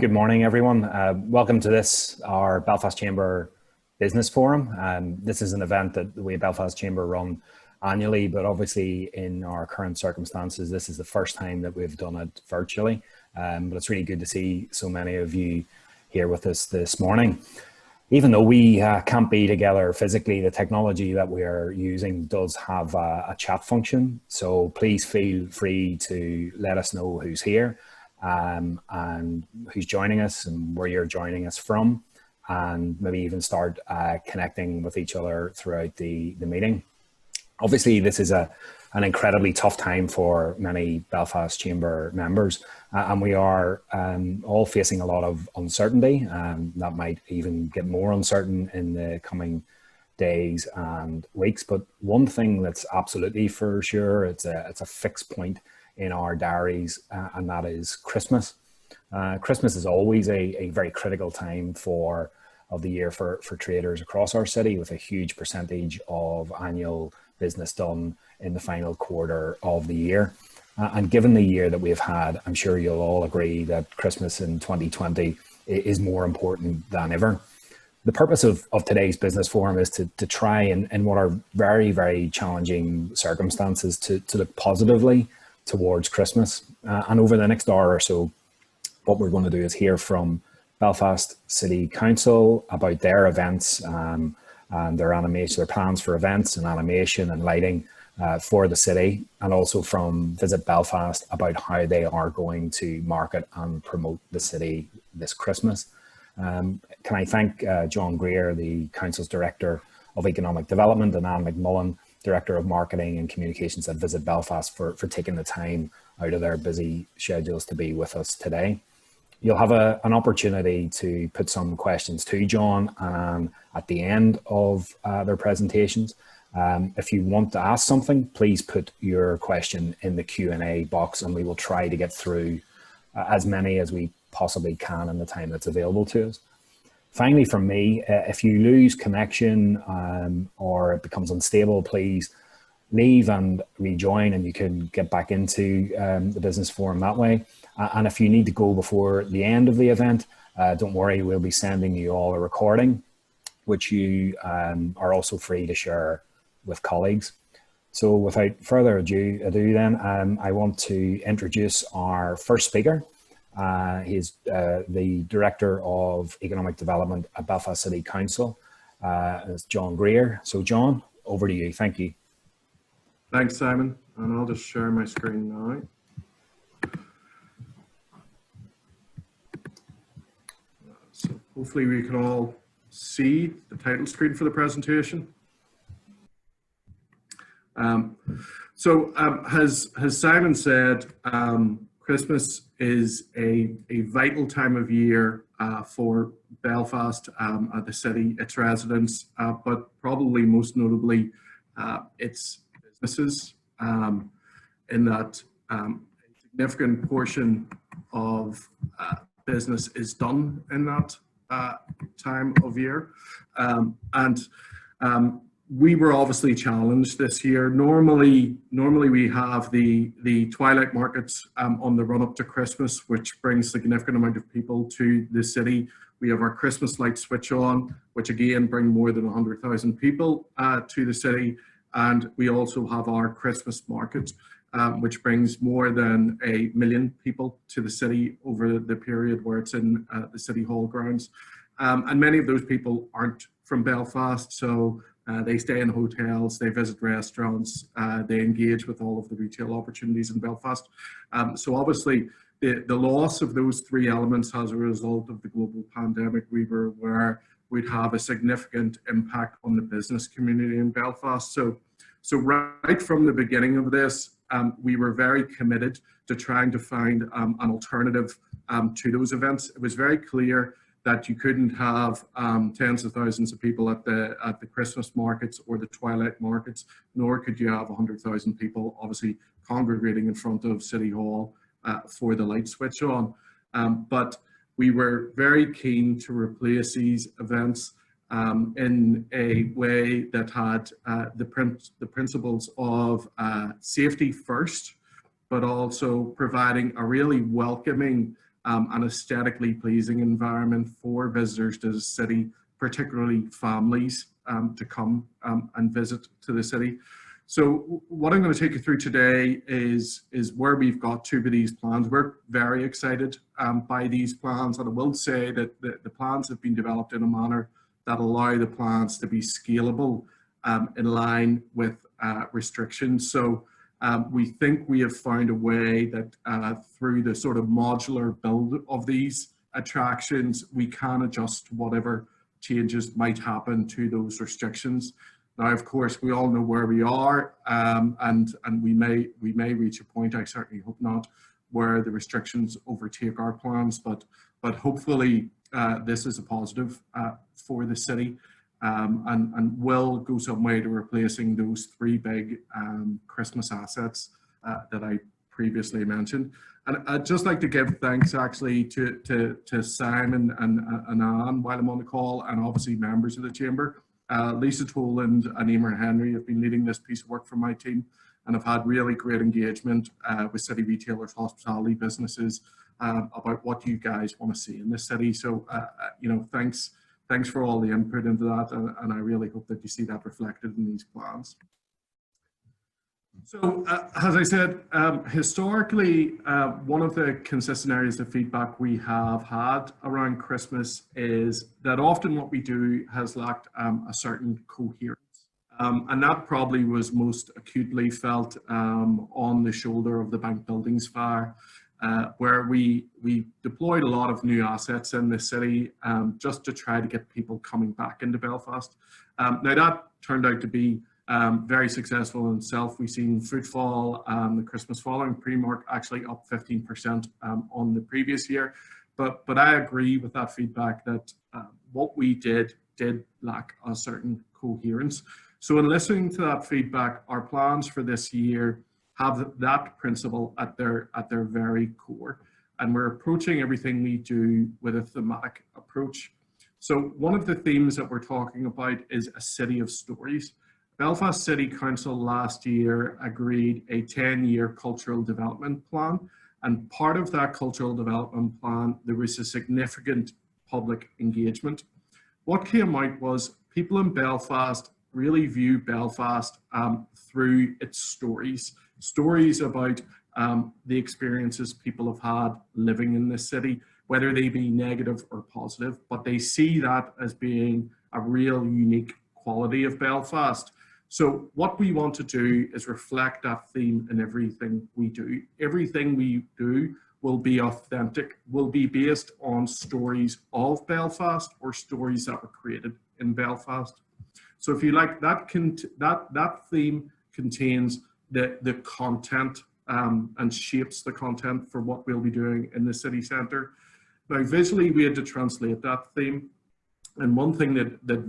Good morning, everyone. Welcome to this, our Belfast Chamber Business Forum. This is an event that we at Belfast Chamber run annually, but obviously in our current circumstances, this is the first time that we've done it virtually. But it's really good to see so many of you here with us this morning. Even though we can't be together physically, the technology that we are using does have a chat function. So please feel free to let us know who's here and who's joining us and where you're joining us from, and maybe even start connecting with each other throughout the meeting. Obviously, this is an incredibly tough time for many Belfast Chamber members, and we are all facing a lot of uncertainty. That might even get more uncertain in the coming days and weeks. But one thing that's absolutely for sure, it's a fixed point in our diaries, and that is Christmas. Christmas is always a very critical time of the year for traders across our city, with a huge percentage of annual business done in the final quarter of the year. And given the year that we've had, I'm sure you'll all agree that Christmas in 2020 is more important than ever. The purpose of today's business forum is to try, in what are very, very challenging circumstances, to look positively towards Christmas. And over the next hour or so, what we're going to do is hear from Belfast City Council about their events and their animation, their plans for events and animation and lighting for the city, and also from Visit Belfast about how they are going to market and promote the city this Christmas. Can I thank John Greer, the Council's Director of Economic Development, and Anne McMullen, Director of Marketing and Communications at Visit Belfast, for taking the time out of their busy schedules to be with us today. You'll have an opportunity to put some questions to John at the end of their presentations. If you want to ask something, please put your question in the Q&A box, and we will try to get through as many as we possibly can in the time that's available to us. Finally, from me, if you lose connection or it becomes unstable, please leave and rejoin, and you can get back into the business forum that way. And if you need to go before the end of the event, don't worry, we'll be sending you all a recording, which you are also free to share with colleagues. So without further ado then, I want to introduce our first speaker. He's the Director of Economic Development at Belfast City Council. It's John Greer. So John, over to you. Thank you. Thanks, Simon. And I'll just share my screen now. So hopefully we can all see the title screen for the presentation. As Simon said, Christmas is a vital time of year for Belfast, the city, its residents, but probably most notably its businesses, in that a significant portion of business is done in that time of year. We were obviously challenged this year. Normally we have the twilight markets on the run up to Christmas, which brings a significant amount of people to the city. We have our Christmas lights switch on, which again bring more than 100,000 people to the city. And we also have our Christmas market, which brings more than 1 million people to the city over the period where it's in the City Hall grounds. And many of those people aren't from Belfast, so they stay in hotels, they visit restaurants, they engage with all of the retail opportunities in Belfast. So obviously the loss of those three elements as a result of the global pandemic, we were aware would have a significant impact on the business community in Belfast. So right from the beginning of this, we were very committed to trying to find an alternative to those events. It was very clear that you couldn't have tens of thousands of people at the Christmas markets or the twilight markets, nor could you have 100,000 people obviously congregating in front of City Hall for the light switch on. But we were very keen to replace these events in a way that had the principles of safety first, but also providing a really welcoming an aesthetically pleasing environment for visitors to the city, particularly families, to come and visit to the city. So what I'm going to take you through today is where we've got to with these plans. We're very excited by these plans, and I will say that the plans have been developed in a manner that allow the plans to be scalable in line with restrictions. So we think we have found a way that through the sort of modular build of these attractions, we can adjust whatever changes might happen to those restrictions. Now, of course, we all know where we are, and we may reach a point, I certainly hope not, where the restrictions overtake our plans, but hopefully this is a positive for the city, and will go some way to replacing those three big Christmas assets that I previously mentioned. And I'd just like to give thanks actually to Simon and Anne while I'm on the call, and obviously members of the Chamber. Lisa Toland and Emer Henry have been leading this piece of work for my team, and have had really great engagement with city retailers, hospitality businesses, about what you guys want to see in this city. So, you know, thanks for all the input into that, and I really hope that you see that reflected in these plans. So, as I said, historically, one of the consistent areas of feedback we have had around Christmas is that often what we do has lacked a certain coherence. And that probably was most acutely felt on the shoulder of the bank buildings fire, where we deployed a lot of new assets in the city just to try to get people coming back into Belfast. Now that turned out to be very successful in itself. We've seen footfall, the Christmas following pre-mark actually up 15% on the previous year. But I agree with that feedback that what we did lack a certain coherence. So in listening to that feedback, our plans for this year have that principle at their very core. And we're approaching everything we do with a thematic approach. So one of the themes that we're talking about is a city of stories. Belfast City Council last year agreed a 10-year cultural development plan. And part of that cultural development plan, there was a significant public engagement. What came out was people in Belfast really view Belfast through its stories about the experiences people have had living in this city, whether they be negative or positive, but they see that as being a real unique quality of Belfast. So what we want to do is reflect that theme in everything we do. Everything we do will be authentic, will be based on stories of Belfast or stories that were created in Belfast. So if you like, that theme contains the content and shapes the content for what we'll be doing in the city centre. Now visually we had to translate that theme, and one thing that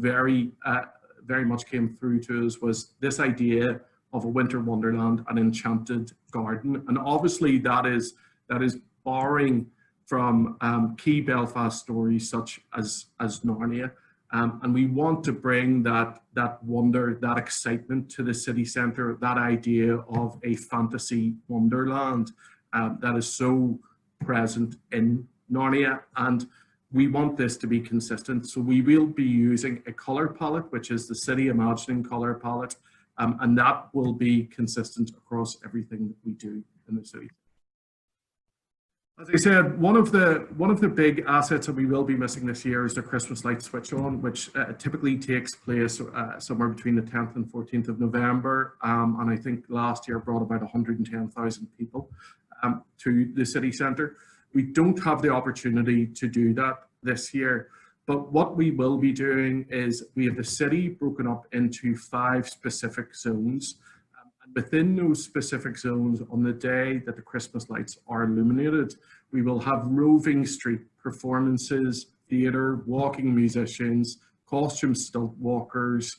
very much came through to us was this idea of a winter wonderland, an enchanted garden. And obviously that is borrowing from key Belfast stories such as Narnia. And we want to bring that wonder, that excitement to the city centre, that idea of a fantasy wonderland that is so present in Narnia. And we want this to be consistent. So we will be using a colour palette, which is the City Imagining colour palette, and that will be consistent across everything that we do in the city. As I said, one of the big assets that we will be missing this year is the Christmas light switch on, which typically takes place somewhere between the 10th and 14th of November. And I think last year brought about 110,000 people to the city centre. We don't have the opportunity to do that this year, but what we will be doing is we have the city broken up into 5 specific zones. Within those specific zones, on the day that the Christmas lights are illuminated, we will have roving street performances, theatre, walking musicians, costume stilt walkers,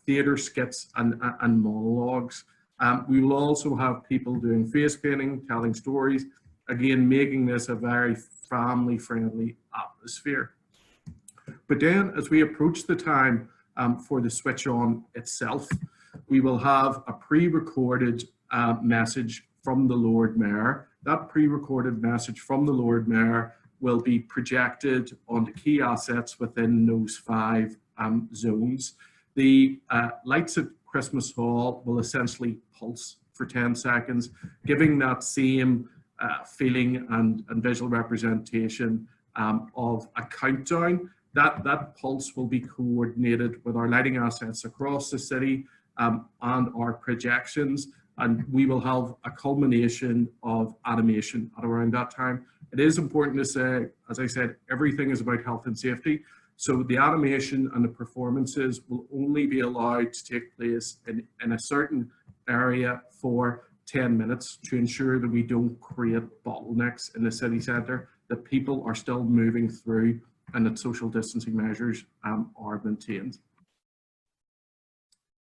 theatre skits and monologues. We will also have people doing face painting, telling stories, again, making this a very family-friendly atmosphere. But then, as we approach the time for the switch on itself, we will have a pre-recorded message from the Lord Mayor. That pre-recorded message from the Lord Mayor will be projected onto key assets within those 5 zones. The lights at Christmas Hall will essentially pulse for 10 seconds, giving that same feeling and visual representation of a countdown. That pulse will be coordinated with our lighting assets across the city and our projections, and we will have a culmination of animation at around that time. It is important to say, as I said, everything is about health and safety. So the animation and the performances will only be allowed to take place in a certain area for 10 minutes to ensure that we don't create bottlenecks in the city centre, that people are still moving through and that social distancing measures are maintained.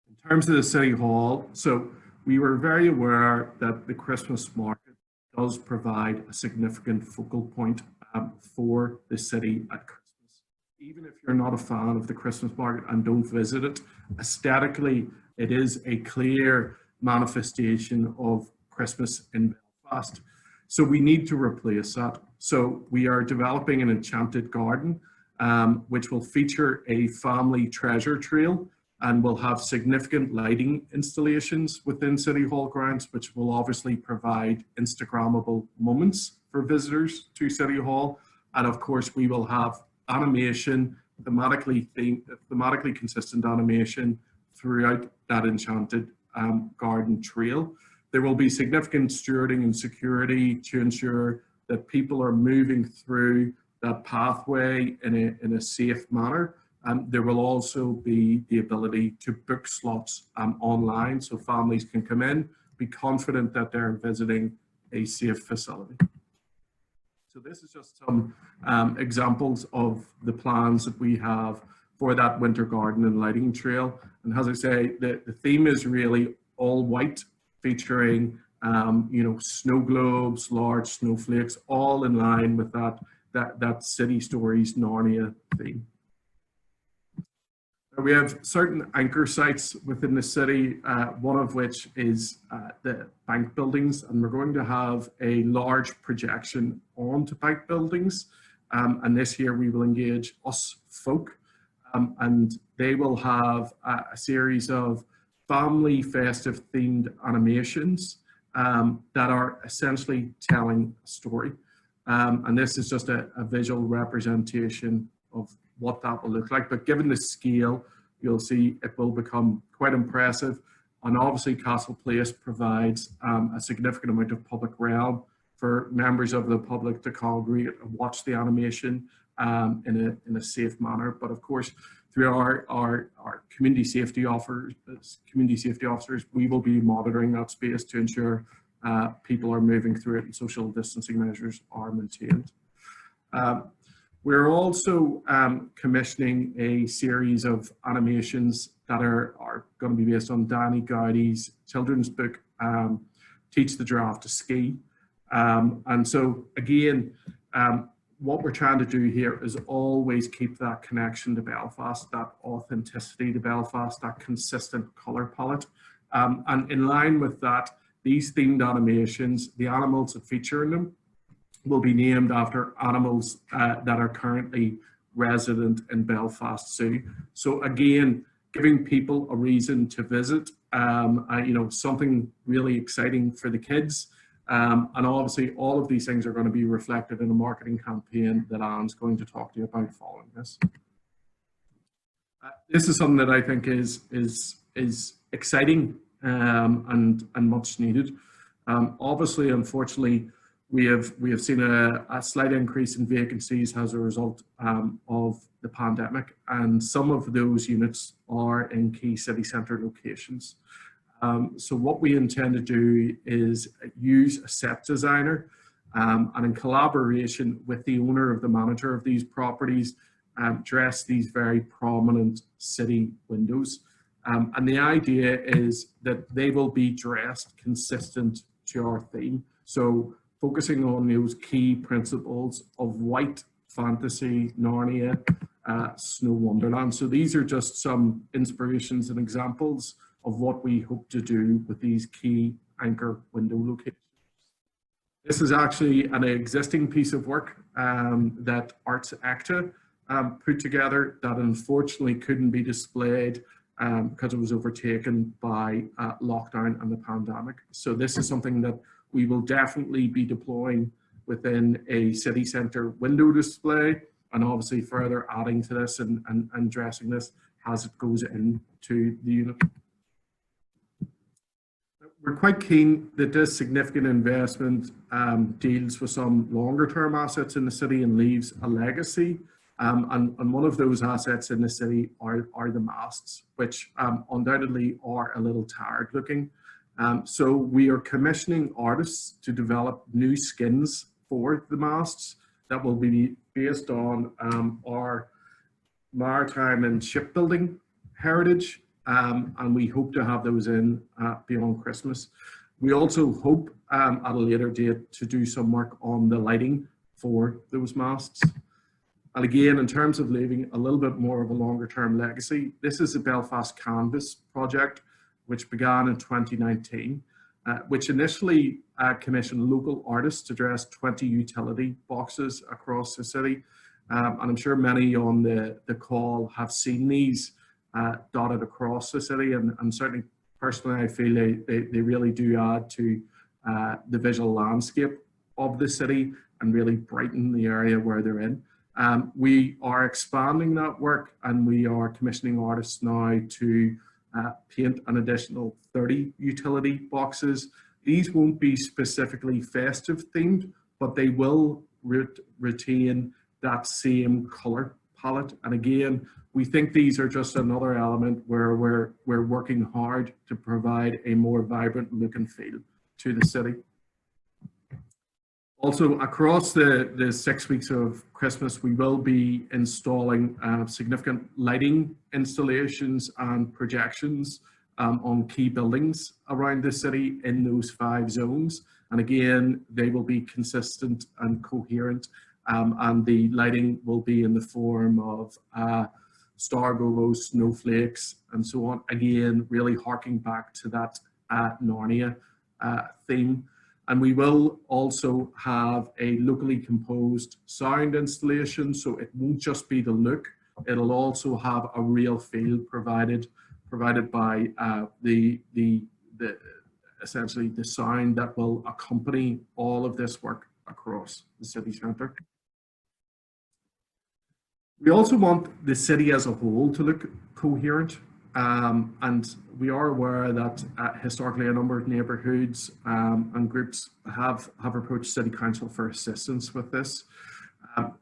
In terms of the City Hall, so we were very aware that the Christmas market does provide a significant focal point for the city at Christmas. Even if you're not a fan of the Christmas market and don't visit it, aesthetically, it is a clear manifestation of Christmas in Belfast. So we need to replace that. So we are developing an enchanted garden, which will feature a family treasure trail and will have significant lighting installations within City Hall grounds, which will obviously provide Instagrammable moments for visitors to City Hall. And of course, we will have animation, thematically consistent animation throughout that enchanted garden trail. There will be significant stewarding and security to ensure that people are moving through that pathway in a safe manner. There will also be the ability to book slots online so families can come in, be confident that they're visiting a safe facility. So this is just some examples of the plans that we have for that winter garden and lighting trail. And as I say, the theme is really all white, featuring snow globes, large snowflakes, all in line with that City Stories Narnia theme. We have certain anchor sites within the city, one of which is the bank buildings, and we're going to have a large projection onto bank buildings. And this year we will engage Us Folk, and they will have a series of family festive themed animations that are essentially telling a story. And this is just a visual representation of what that will look like. But given the scale, you'll see it will become quite impressive. And obviously Castle Place provides a significant amount of public realm for members of the public to congregate and watch the animation in a safe manner. But of course, through our community safety officers, we will be monitoring that space to ensure people are moving through it and social distancing measures are maintained. We're also commissioning a series of animations that are going to be based on Danny Gowdy's children's book, Teach the Giraffe to Ski. And so again, what we're trying to do here is always keep that connection to Belfast, that authenticity to Belfast, that consistent colour palette. And in line with that, these themed animations, the animals that feature in them, will be named after animals that are currently resident in Belfast Zoo. So again, giving people a reason to visit, something really exciting for the kids. And obviously all of these things are going to be reflected in a marketing campaign that Anne's going to talk to you about following this. This is something that I think is exciting and much needed. Obviously, unfortunately, we have seen a slight increase in vacancies as a result of the pandemic, and some of those units are in key city centre locations. So what we intend to do is use a set designer and in collaboration with the owner of the manager of these properties, dress these very prominent city windows. And the idea is that they will be dressed consistent to our theme. So focusing on those key principles of white, fantasy, Narnia, snow wonderland. So these are just some inspirations and examples of what we hope to do with these key anchor window locations. This is actually an existing piece of work that Arts Acta put together that unfortunately couldn't be displayed because it was overtaken by lockdown and the pandemic. So this is something that we will definitely be deploying within a city centre window display, and obviously further adding to this and dressing this as it goes into the unit. We're quite keen that this significant investment deals with some longer term assets in the city and leaves a legacy. And one of those assets in the city are the masts, which undoubtedly are a little tired looking. So we are commissioning artists to develop new skins for the masts that will be based on our maritime and shipbuilding heritage. And we hope to have those in beyond Christmas. We also hope at a later date to do some work on the lighting for those masts. And again, in terms of leaving a little bit more of a longer term legacy, this is a Belfast Canvas project, which began in 2019, which initially commissioned local artists to dress 20 utility boxes across the city. And I'm sure many on the call have seen these dotted across the city, and certainly personally I feel they really do add to the visual landscape of the city and really brighten the area where they're in. We are expanding that work, and we are commissioning artists now to paint an additional 30 utility boxes. These won't be specifically festive themed, but they will retain that same color palette. And again, we think these are just another element where we're working hard to provide a more vibrant look and feel to the city. Also, across the 6 weeks of Christmas, we will be installing significant lighting installations and projections on key buildings around the city in those 5 zones. And again, they will be consistent and coherent, and the lighting will be in the form of star gobos, snowflakes, and so on. Again, really harking back to that Narnia theme. And we will also have a locally composed sound installation, so it won't just be the look, it'll also have a real feel provided by essentially the sound that will accompany all of this work across the city centre. We also want the city as a whole to look coherent. And we are aware that historically a number of neighbourhoods and groups have approached City Council for assistance with this.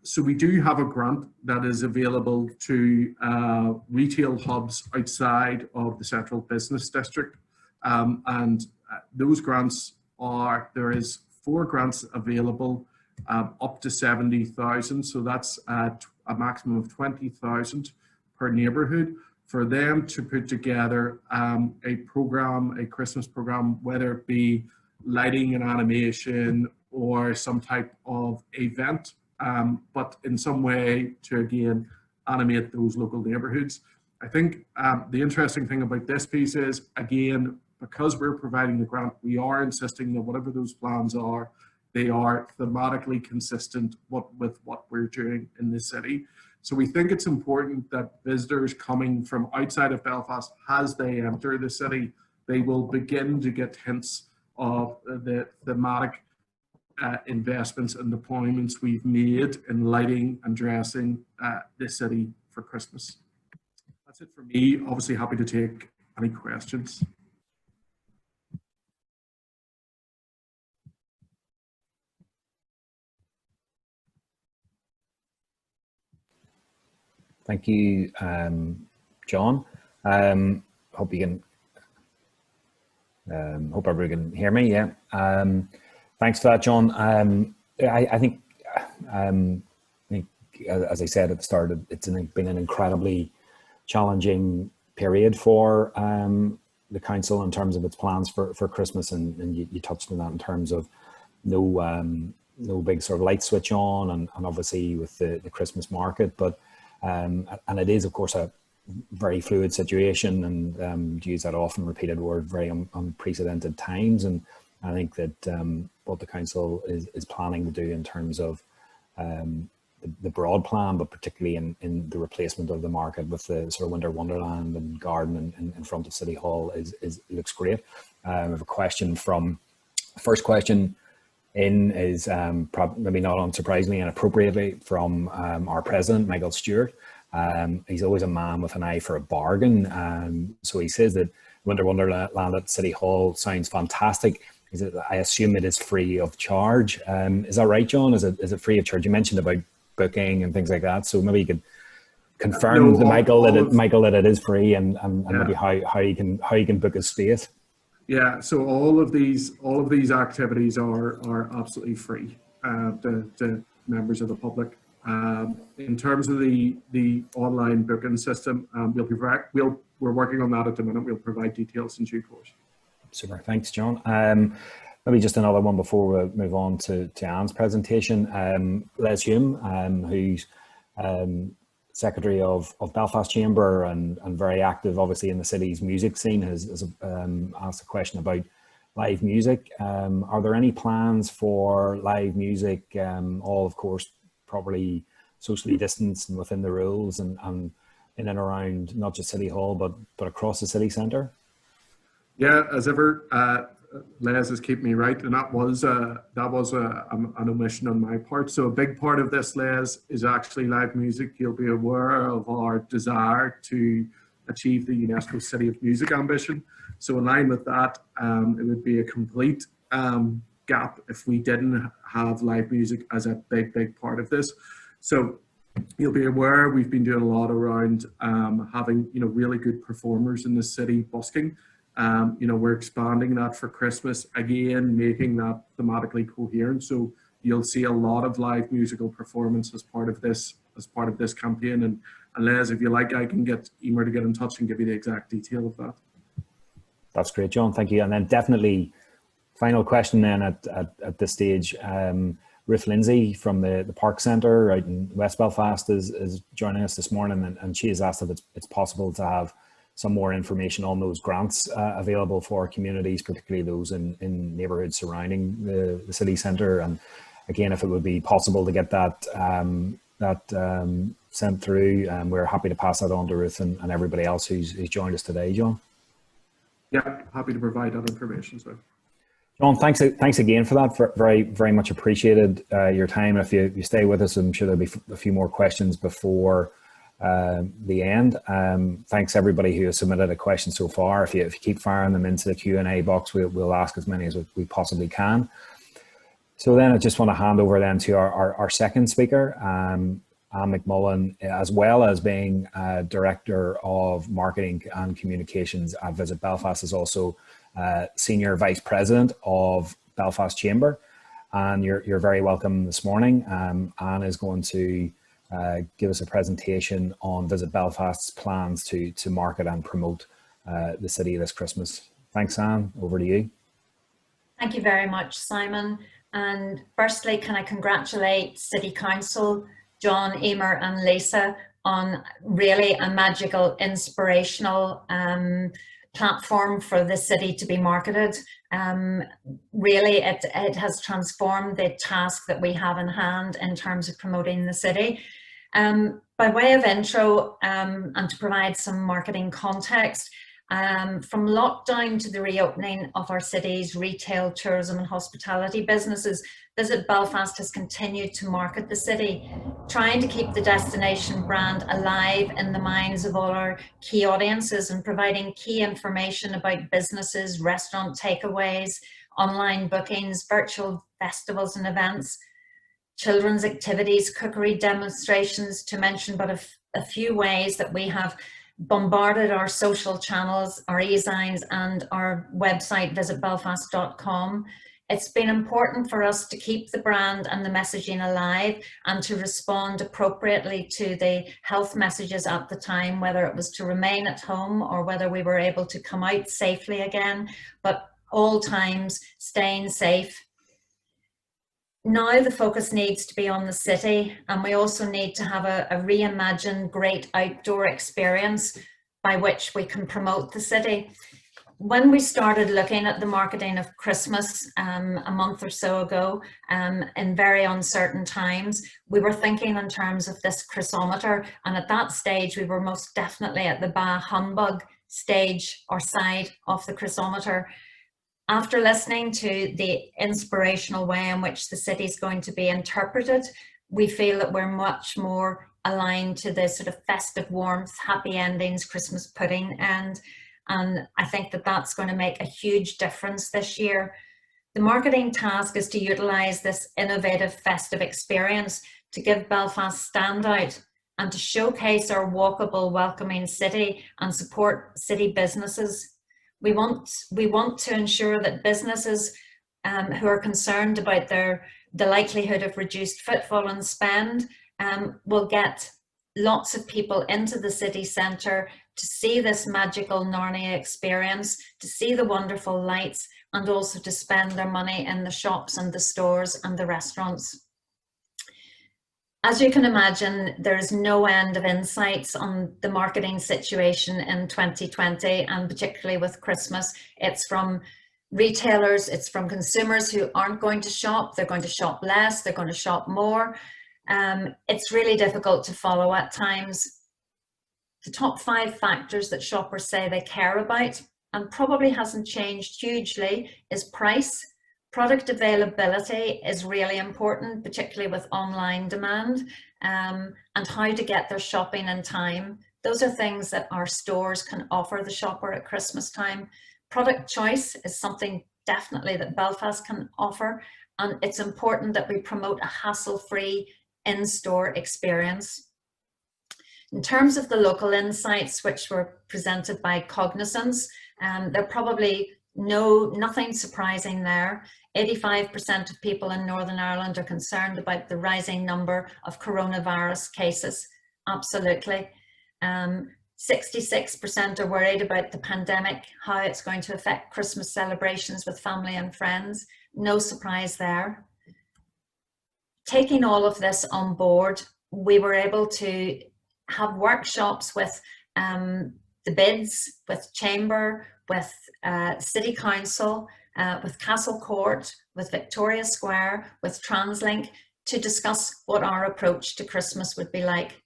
So we do have a grant that is available to retail hubs outside of the central business district. And those grants there is 4 grants available up to 70,000. So that's at a maximum of 20,000 per neighbourhood, for them to put together a program, a Christmas program, whether it be lighting and animation or some type of event, but in some way to, again, animate those local neighbourhoods. I think the interesting thing about this piece is, again, because we're providing the grant, we are insisting that whatever those plans are, they are thematically consistent with what we're doing in the city. So we think it's important that visitors coming from outside of Belfast, as they enter the city, they will begin to get hints of the thematic investments and deployments we've made in lighting and dressing the city for Christmas. That's it for me. Obviously happy to take any questions. Thank you, John. Hope you can, hope everyone can hear me. Yeah. Thanks for that, John. I think, as I said at the start, it's been an incredibly challenging period for the council in terms of its plans for Christmas, and you touched on that in terms of no big sort of light switch on, and obviously with the Christmas market, but and it is, of course, very fluid situation, and to use that often repeated word, very unprecedented times. And I think that what the council is planning to do in terms of the broad plan, but particularly in the replacement of the market with the sort of winter wonderland and garden in front of City Hall looks great. I have a question first question is maybe not unsurprisingly and appropriately from our president, Michael Stewart. He's always a man with an eye for a bargain. So he says that Winter Wonderland at City Hall sounds fantastic. He said, I assume it is free of charge. Is that right, John? Is it free of charge? You mentioned about booking and things like that. So maybe you could confirm to Michael that it is free, and maybe how you can book his space. Yeah, so all of these activities are absolutely free to members of the public. In terms of the online booking system, we're working on that at the minute. We'll provide details in due course. Super, thanks, John. Maybe just another one before we move on to Anne's presentation. Les Hume, who's Secretary of Belfast Chamber and very active, obviously, in the city's music scene, has asked a question about live music. Are there any plans for live music, all, of course, properly socially distanced and within the rules, and in and around not just City Hall, but across the city centre? Yeah, as ever, Les has kept me right, and that was an omission on my part. So a big part of this, Les, is actually live music. You'll be aware of our desire to achieve the UNESCO City of Music ambition. So in line with that, it would be a complete gap if we didn't have live music as a big part of this. So you'll be aware we've been doing a lot around having really good performers in the city busking. We're expanding that for Christmas, again, making that thematically coherent. So you'll see a lot of live musical performance as part of this campaign. And Les, if you like, I can get Emer to get in touch and give you the exact detail of that. That's great, John. Thank you. And then definitely, final question then at this stage. Ruth Lindsay from the Park Centre out in West Belfast is joining us this morning, and she has asked if it's possible to have some more information on those grants available for communities, particularly those in neighbourhoods surrounding the city centre. And again, if it would be possible to get that sent through, we're happy to pass that on to Ruth and everybody else who's joined us today, John. Yeah, happy to provide that information. So, John, thanks again for that. Very much appreciated your time. If you stay with us, I'm sure there'll be a few more questions before the end. Thanks everybody who has submitted a question so far. If you keep firing them into the Q&A box, we'll ask as many as we possibly can. So then I just want to hand over then to our second speaker, Anne McMullen, as well as being Director of Marketing and Communications at Visit Belfast, is also Senior Vice President of Belfast Chamber. And you're very welcome this morning. Anne is going to give us a presentation on Visit Belfast's plans to market and promote the city this Christmas. Thanks, Anne. Over to you. Thank you very much, Simon. And firstly, can I congratulate City Council, John, Emer and Lisa on really a magical, inspirational platform for the city to be marketed. Really, it has transformed the task that we have in hand in terms of promoting the city. By way of intro and to provide some marketing context, from lockdown to the reopening of our city's retail, tourism and hospitality businesses, Visit Belfast has continued to market the city, trying to keep the destination brand alive in the minds of all our key audiences and providing key information about businesses, restaurant takeaways, online bookings, virtual festivals and events, children's activities, cookery demonstrations, to mention but a few ways that we have bombarded our social channels, our e-signs and our website visitbelfast.com. It's been important for us to keep the brand and the messaging alive and to respond appropriately to the health messages at the time, whether it was to remain at home or whether we were able to come out safely again, but all times staying safe. Now the focus needs to be on the city, and we also need to have a reimagined great outdoor experience by which we can promote the city. When we started looking at the marketing of Christmas a month or so ago, in very uncertain times, we were thinking in terms of this chrysometer, and at that stage we were most definitely at the bah humbug stage or side of the chrysometer. After listening to the inspirational way in which the city is going to be interpreted, we feel that we're much more aligned to the sort of festive warmth, happy endings, Christmas pudding end. And I think that that's going to make a huge difference this year. The marketing task is to utilise this innovative festive experience to give Belfast standout and to showcase our walkable, welcoming city and support city businesses. We want to ensure that businesses who are concerned about the likelihood of reduced footfall and spend will get lots of people into the city centre to see this magical Narnia experience, to see the wonderful lights, and also to spend their money in the shops and the stores and the restaurants. As you can imagine, there's no end of insights on the marketing situation in 2020, and particularly with Christmas. It's from retailers, it's from consumers who aren't going to shop, they're going to shop less, they're going to shop more. It's really difficult to follow at times. The top 5 factors that shoppers say they care about, and probably hasn't changed hugely, is price. Product availability is really important, particularly with online demand, and how to get their shopping in time. Those are things that our stores can offer the shopper at Christmas time. Product choice is something definitely that Belfast can offer, and it's important that we promote a hassle-free in-store experience. In terms of the local insights which were presented by Cognizance, they're probably nothing surprising there. 85% of people in Northern Ireland are concerned about the rising number of coronavirus cases. Absolutely. 66% are worried about the pandemic, how it's going to affect Christmas celebrations with family and friends. No surprise there. Taking all of this on board, we were able to have workshops with the bids, with Chamber, with City Council, with Castle Court, with Victoria Square, with TransLink, to discuss what our approach to Christmas would be like.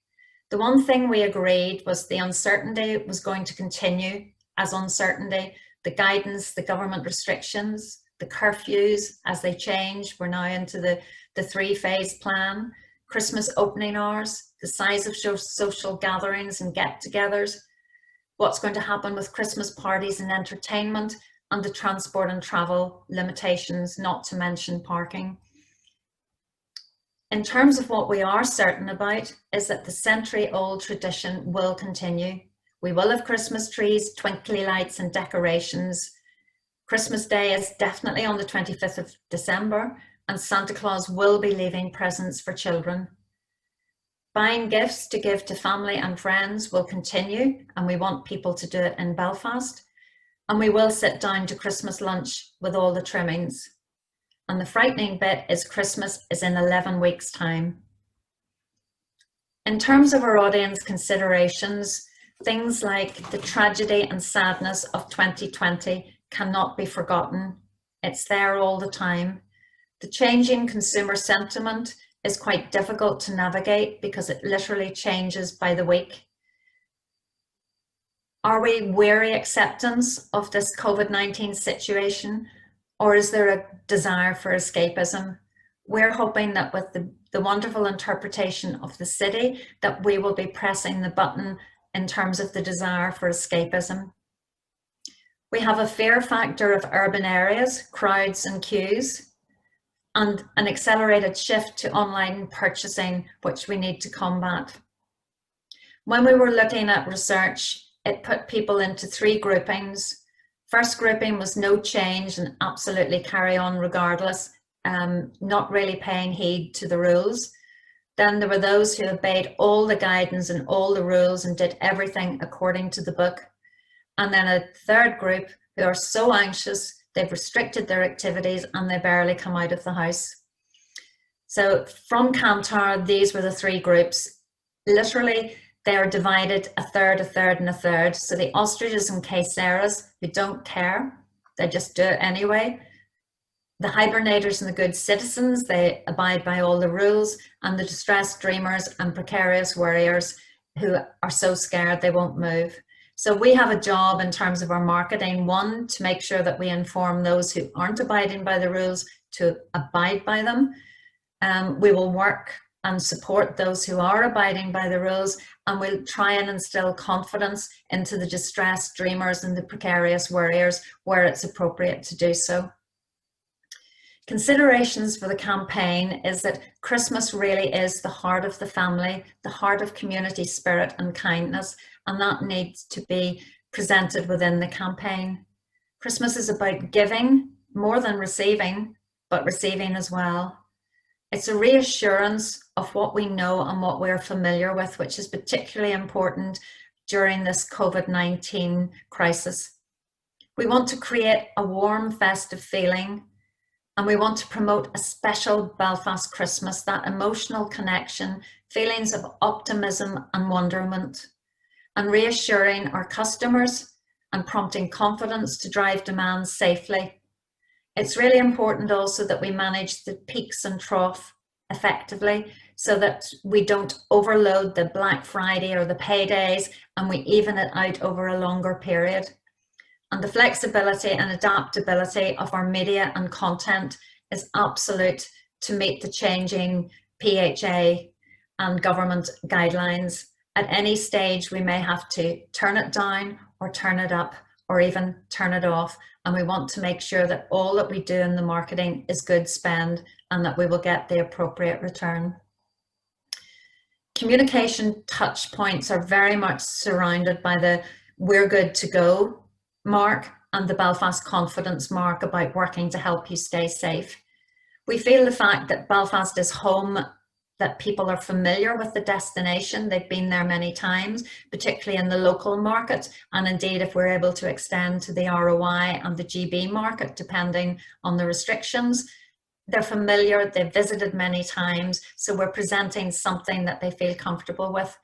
The one thing we agreed was the uncertainty was going to continue as uncertainty, the guidance, the government restrictions, the curfews as they change. We're now into the 3-phase plan, Christmas opening hours, the size of social gatherings and get-togethers, what's going to happen with Christmas parties and entertainment, and the transport and travel limitations, not to mention parking. In terms of what we are certain about is that the century-old tradition will continue. We will have Christmas trees, twinkly lights and decorations. Christmas Day is definitely on the 25th of December, and Santa Claus will be leaving presents for children. Buying gifts to give to family and friends will continue, and we want people to do it in Belfast. And we will sit down to Christmas lunch with all the trimmings. And the frightening bit is Christmas is in 11 weeks' time. In terms of our audience considerations, things like the tragedy and sadness of 2020 cannot be forgotten. It's there all the time. The changing consumer sentiment is quite difficult to navigate because it literally changes by the week. Are we weary acceptance of this COVID-19 situation, or is there a desire for escapism? We're hoping that with the wonderful interpretation of the city, that we will be pressing the button in terms of the desire for escapism. We have a fear factor of urban areas, crowds and queues, and an accelerated shift to online purchasing, which we need to combat. When we were looking at research, it put people into 3 groupings. First grouping was no change and absolutely carry on regardless, not really paying heed to the rules. Then there were those who obeyed all the guidance and all the rules and did everything according to the book. And then a third group who are so anxious, they've restricted their activities and they barely come out of the house. So from Kantar, these were the three groups. Literally, they are divided a third, a third, and a third. So the ostriches and caseras, who don't care, they just do it anyway. The hibernators and the good citizens, they abide by all the rules, and the distressed dreamers and precarious warriors who are so scared they won't move. So we have a job in terms of our marketing, one, to make sure that we inform those who aren't abiding by the rules to abide by them. We will work and support those who are abiding by the rules, and we'll try and instill confidence into the distressed dreamers and the precarious warriors where it's appropriate to do so. Considerations for the campaign is that Christmas really is the heart of the family, the heart of community spirit and kindness, and that needs to be presented within the campaign. Christmas is about giving more than receiving, but receiving as well. It's a reassurance of what we know and what we're familiar with, which is particularly important during this COVID-19 crisis. We want to create a warm, festive feeling, and we want to promote a special Belfast Christmas, that emotional connection, feelings of optimism and wonderment, and reassuring our customers and prompting confidence to drive demand safely. It's really important also that we manage the peaks and trough effectively so that we don't overload the Black Friday or the paydays, and we even it out over a longer period. And the flexibility and adaptability of our media and content is absolute to meet the changing PHA and government guidelines. At any stage, we may have to turn it down or turn it up or even turn it off. And we want to make sure that all that we do in the marketing is good spend and that we will get the appropriate return. Communication touch points are very much surrounded by the "we're good to go" mark and the Belfast confidence mark about working to help you stay safe. We feel the fact that Belfast is home, that people are familiar with the destination, they've been there many times, particularly in the local market, and indeed if we're able to extend to the ROI and the GB market, depending on the restrictions, they're familiar, they've visited many times, so we're presenting something that they feel comfortable with.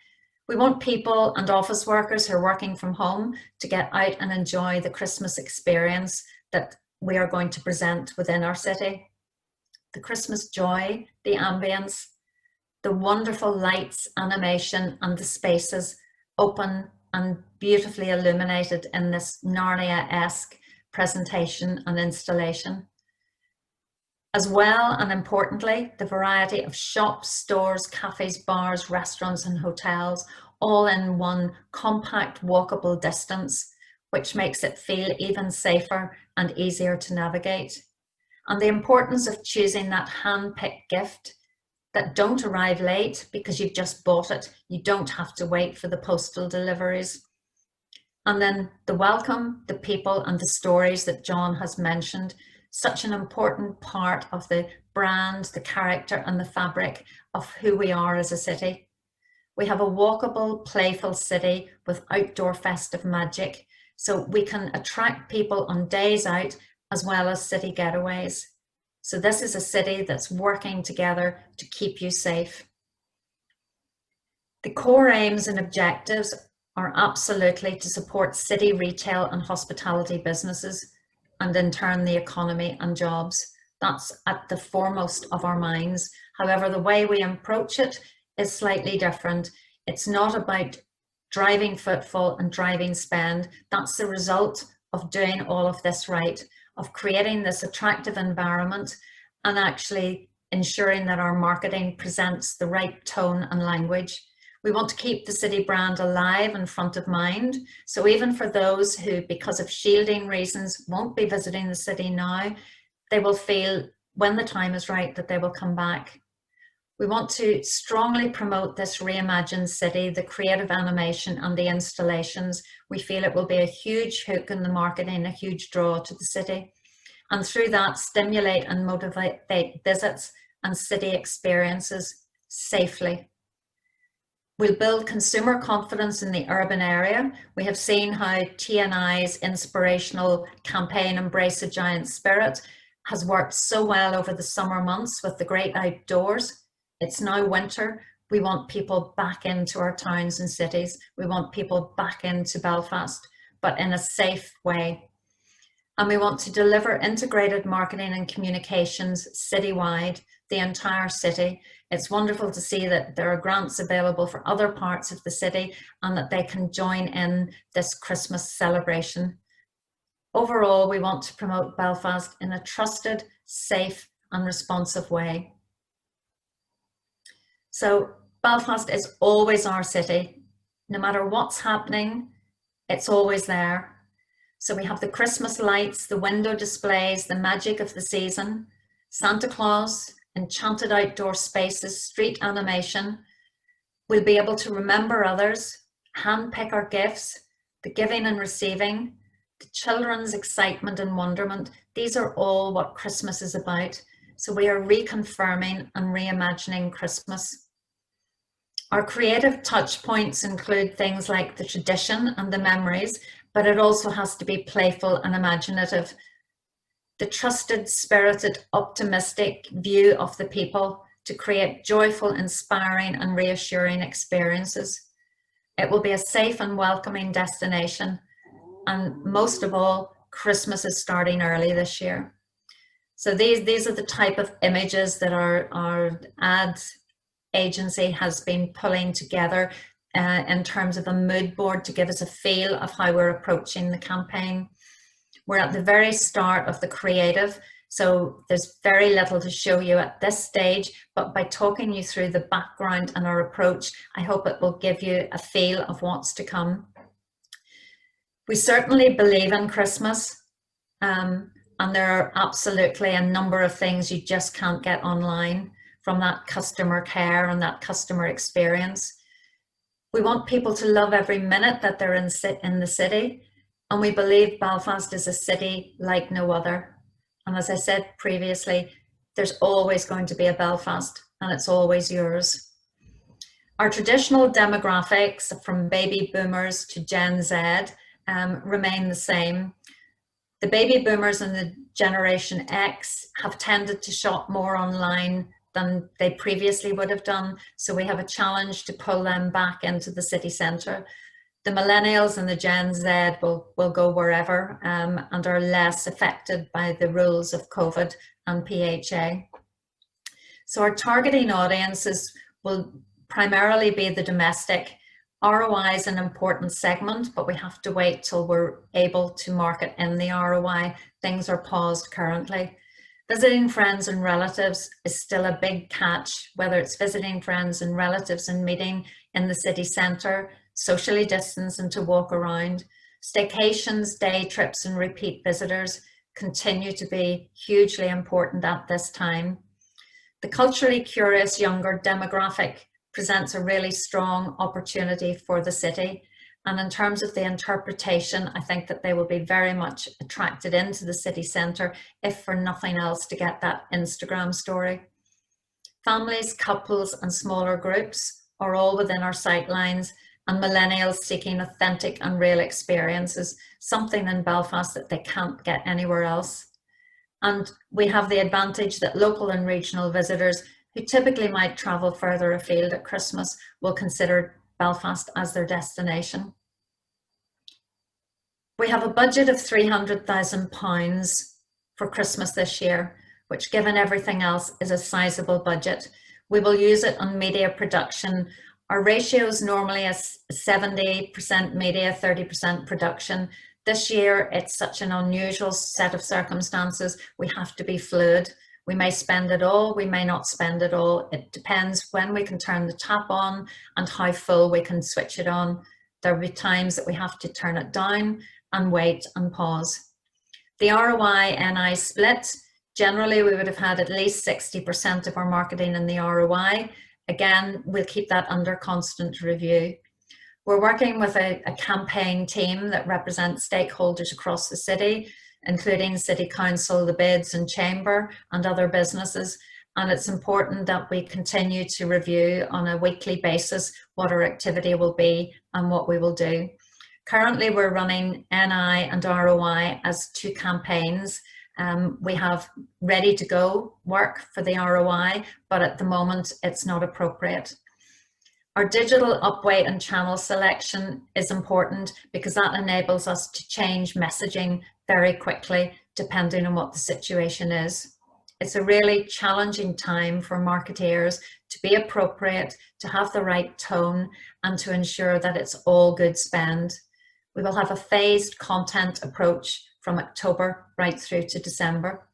We want people and office workers who are working from home to get out and enjoy the Christmas experience that we are going to present within our city. The Christmas joy, the ambience, the wonderful lights, animation, and the spaces open and beautifully illuminated in this Narnia-esque presentation and installation. As well, and importantly, the variety of shops, stores, cafes, bars, restaurants, and hotels, all in one compact, walkable distance, which makes it feel even safer and easier to navigate. And the importance of choosing that hand-picked gift that don't arrive late because you've just bought it. You don't have to wait for the postal deliveries. And then the welcome, the people, and the stories that John has mentioned, such an important part of the brand, the character, and the fabric of who we are as a city. We have a walkable, playful city with outdoor festive magic, so we can attract people on days out as well as city getaways. So this is a city that's working together to keep you safe. The core aims and objectives are absolutely to support city retail and hospitality businesses, and in turn the economy and jobs. That's at the foremost of our minds. However, the way we approach it is slightly different. It's not about driving footfall and driving spend. That's the result of doing all of this right, of creating this attractive environment and actually ensuring that our marketing presents the right tone and language. We want to keep the city brand alive and front of mind. So even for those who, because of shielding reasons, won't be visiting the city now, they will feel when the time is right that they will come back. We want to strongly promote this reimagined city, the creative animation and the installations. We feel it will be a huge hook in the marketing, a huge draw to the city. And through that, stimulate and motivate visits and city experiences safely. We'll build consumer confidence in the urban area. We have seen how TNI's inspirational campaign, Embrace a Giant Spirit, has worked so well over the summer months with the great outdoors. It's now winter. We want people back into our towns and cities. We want people back into Belfast, but in a safe way. And we want to deliver integrated marketing and communications citywide, the entire city. It's wonderful to see that there are grants available for other parts of the city and that they can join in this Christmas celebration. Overall, we want to promote Belfast in a trusted, safe and responsive way. So Belfast is always our city. No matter what's happening, it's always there. So we have the Christmas lights, the window displays, the magic of the season, Santa Claus, enchanted outdoor spaces, street animation. We'll be able to remember others, handpick our gifts, the giving and receiving, the children's excitement and wonderment. These are all what Christmas is about. So we are reconfirming and reimagining Christmas. Our creative touch points include things like the tradition and the memories, but it also has to be playful and imaginative. The trusted, spirited, optimistic view of the people to create joyful, inspiring and reassuring experiences. It will be a safe and welcoming destination. And most of all, Christmas is starting early this year. So these are the type of images that our ads agency has been pulling together in terms of a mood board to give us a feel of how we're approaching the campaign. We're at the very start of the creative, so there's very little to show you at this stage, but by talking you through the background and our approach, I hope it will give you a feel of what's to come. We certainly believe in Christmas, and there are absolutely a number of things you just can't get online, from that customer care and that customer experience. We want people to love every minute that they're in the city, and we believe Belfast is a city like no other. And as I said previously, there's always going to be a Belfast, and it's always yours. Our traditional demographics, from baby boomers to Gen Z, remain the same. The baby boomers and the Generation X have tended to shop more online than they previously would have done. So we have a challenge to pull them back into the city centre. The millennials and the Gen Z will go wherever and are less affected by the rules of COVID and PHA. So our targeting audiences will primarily be the domestic. ROI is an important segment, but we have to wait till we're able to market in the ROI. Things are paused currently. Visiting friends and relatives is still a big catch, whether it's visiting friends and relatives and meeting in the city centre, socially distanced and to walk around. Staycations, day trips and repeat visitors continue to be hugely important at this time. The culturally curious younger demographic presents a really strong opportunity for the city. And in terms of the interpretation, I think that they will be very much attracted into the city centre, if for nothing else, to get that Instagram story. Families, couples and smaller groups are all within our sightlines, and millennials seeking authentic and real experiences, something in Belfast that they can't get anywhere else. And we have the advantage that local and regional visitors who typically might travel further afield at Christmas will consider Belfast as their destination. We have a budget of £300,000 for Christmas this year, which, given everything else, is a sizable budget. We will use it on media production. Our ratio is normally a 70% media, 30% production. This year, it's such an unusual set of circumstances. We have to be fluid. We may spend it all, we may not spend it all. It depends when we can turn the tap on and how full we can switch it on. There'll be times that we have to turn it down and wait and pause. The ROI-NI split, generally we would have had at least 60% of our marketing in the ROI. Again, we'll keep that under constant review. We're working with a campaign team that represents stakeholders across the city, including City Council, the Bids and Chamber and other businesses. And it's important that we continue to review on a weekly basis what our activity will be and what we will do. Currently, we're running NI and ROI as two campaigns, We have ready to go work for the ROI, but at the moment it's not appropriate. Our digital upweight and channel selection is important because that enables us to change messaging very quickly depending on what the situation is. It's a really challenging time for marketeers to be appropriate, to have the right tone, and to ensure that it's all good spend. We will have a phased content approach from October right through to December.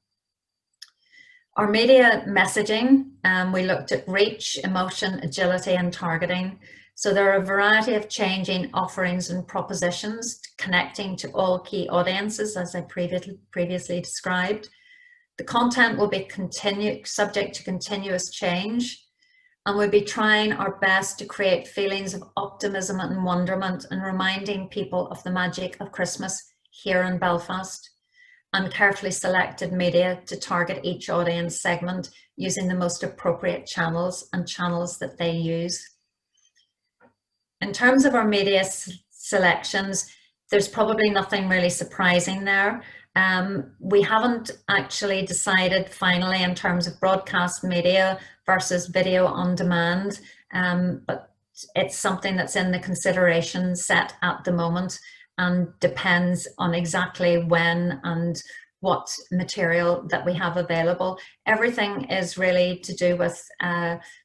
Our media messaging, we looked at reach, emotion, agility, and targeting. So there are a variety of changing offerings and propositions connecting to all key audiences, as I previously described. The content will be subject to continuous change, and we'll be trying our best to create feelings of optimism and wonderment and reminding people of the magic of Christmas here in Belfast, and carefully selected media to target each audience segment using the most appropriate channels and channels that they use. In terms of our media selections, there's probably nothing really surprising there. We haven't actually decided finally in terms of broadcast media versus video on demand, but it's something that's in the consideration set at the moment and depends on exactly when and what material that we have available. Everything is really to do with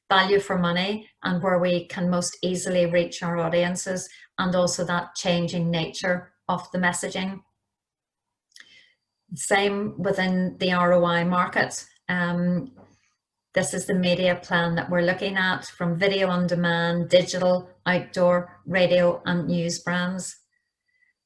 value for money and where we can most easily reach our audiences, and also that changing nature of the messaging. Same within the ROI market. This is the media plan that we're looking at, from video on demand, digital, outdoor, radio, and news brands.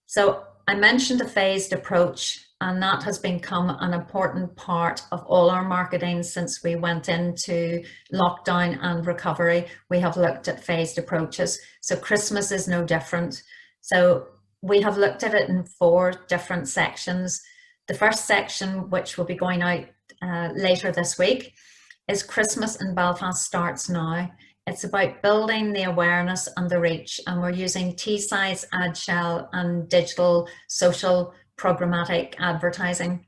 So I mentioned a phased approach, and that has become an important part of all our marketing since we went into lockdown and recovery. We have looked at phased approaches. So Christmas is no different. So we have looked at it in 4 different sections. The first section, which will be going out later this week, is Christmas in Belfast Starts Now. It's about building the awareness and the reach, and we're using T-size ad shell and digital social programmatic advertising.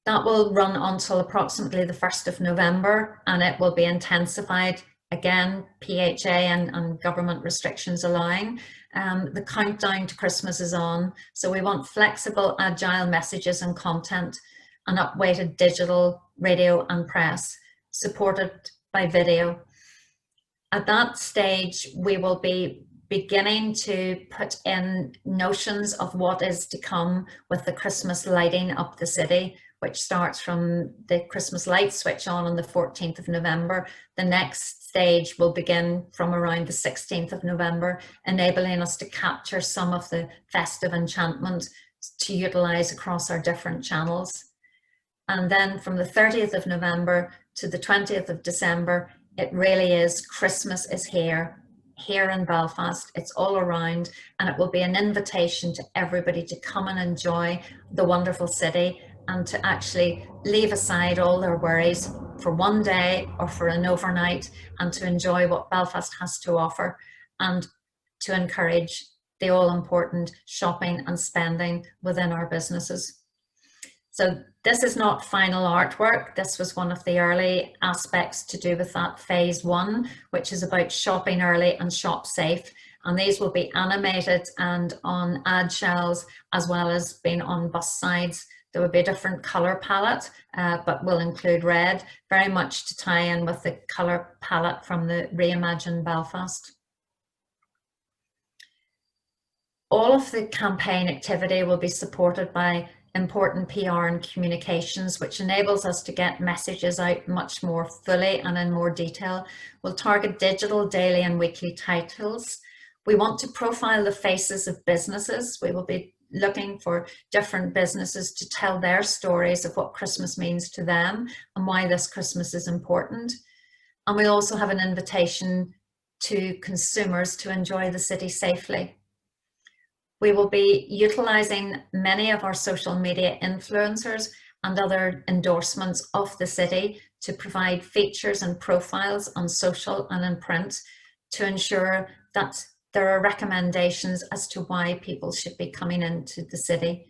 That will run until approximately the 1st of November, and it will be intensified, again, PHA and government restrictions allowing. The countdown to Christmas is on, so we want flexible, agile messages and content, and upweighted digital, radio and press, supported by video. At that stage, we will be beginning to put in notions of what is to come with the Christmas lighting up the city, which starts from the Christmas light switch on the 14th of November. The next stage will begin from around the 16th of November, enabling us to capture some of the festive enchantment to utilise across our different channels. And then from the 30th of November to the 20th of December, it really is Christmas is here in Belfast. It's all around, and it will be an invitation to everybody to come and enjoy the wonderful city and to actually leave aside all their worries for one day or for an overnight, and to enjoy what Belfast has to offer, and to encourage the all-important shopping and spending within our businesses. So this is not final artwork. This was one of the early aspects to do with that phase 1, which is about shopping early and shop safe. And these will be animated and on ad shells, as well as being on bus sides. There will be a different colour palette, but will include red, very much to tie in with the colour palette from the Reimagine Belfast. All of the campaign activity will be supported by important PR and communications, which enables us to get messages out much more fully and in more detail. We'll target digital, daily and weekly titles. We want to profile the faces of businesses. We will be looking for different businesses to tell their stories of what Christmas means to them and why this Christmas is important. And we also have an invitation to consumers to enjoy the city safely. We will be utilising many of our social media influencers and other endorsements of the city to provide features and profiles on social and in print to ensure that there are recommendations as to why people should be coming into the city.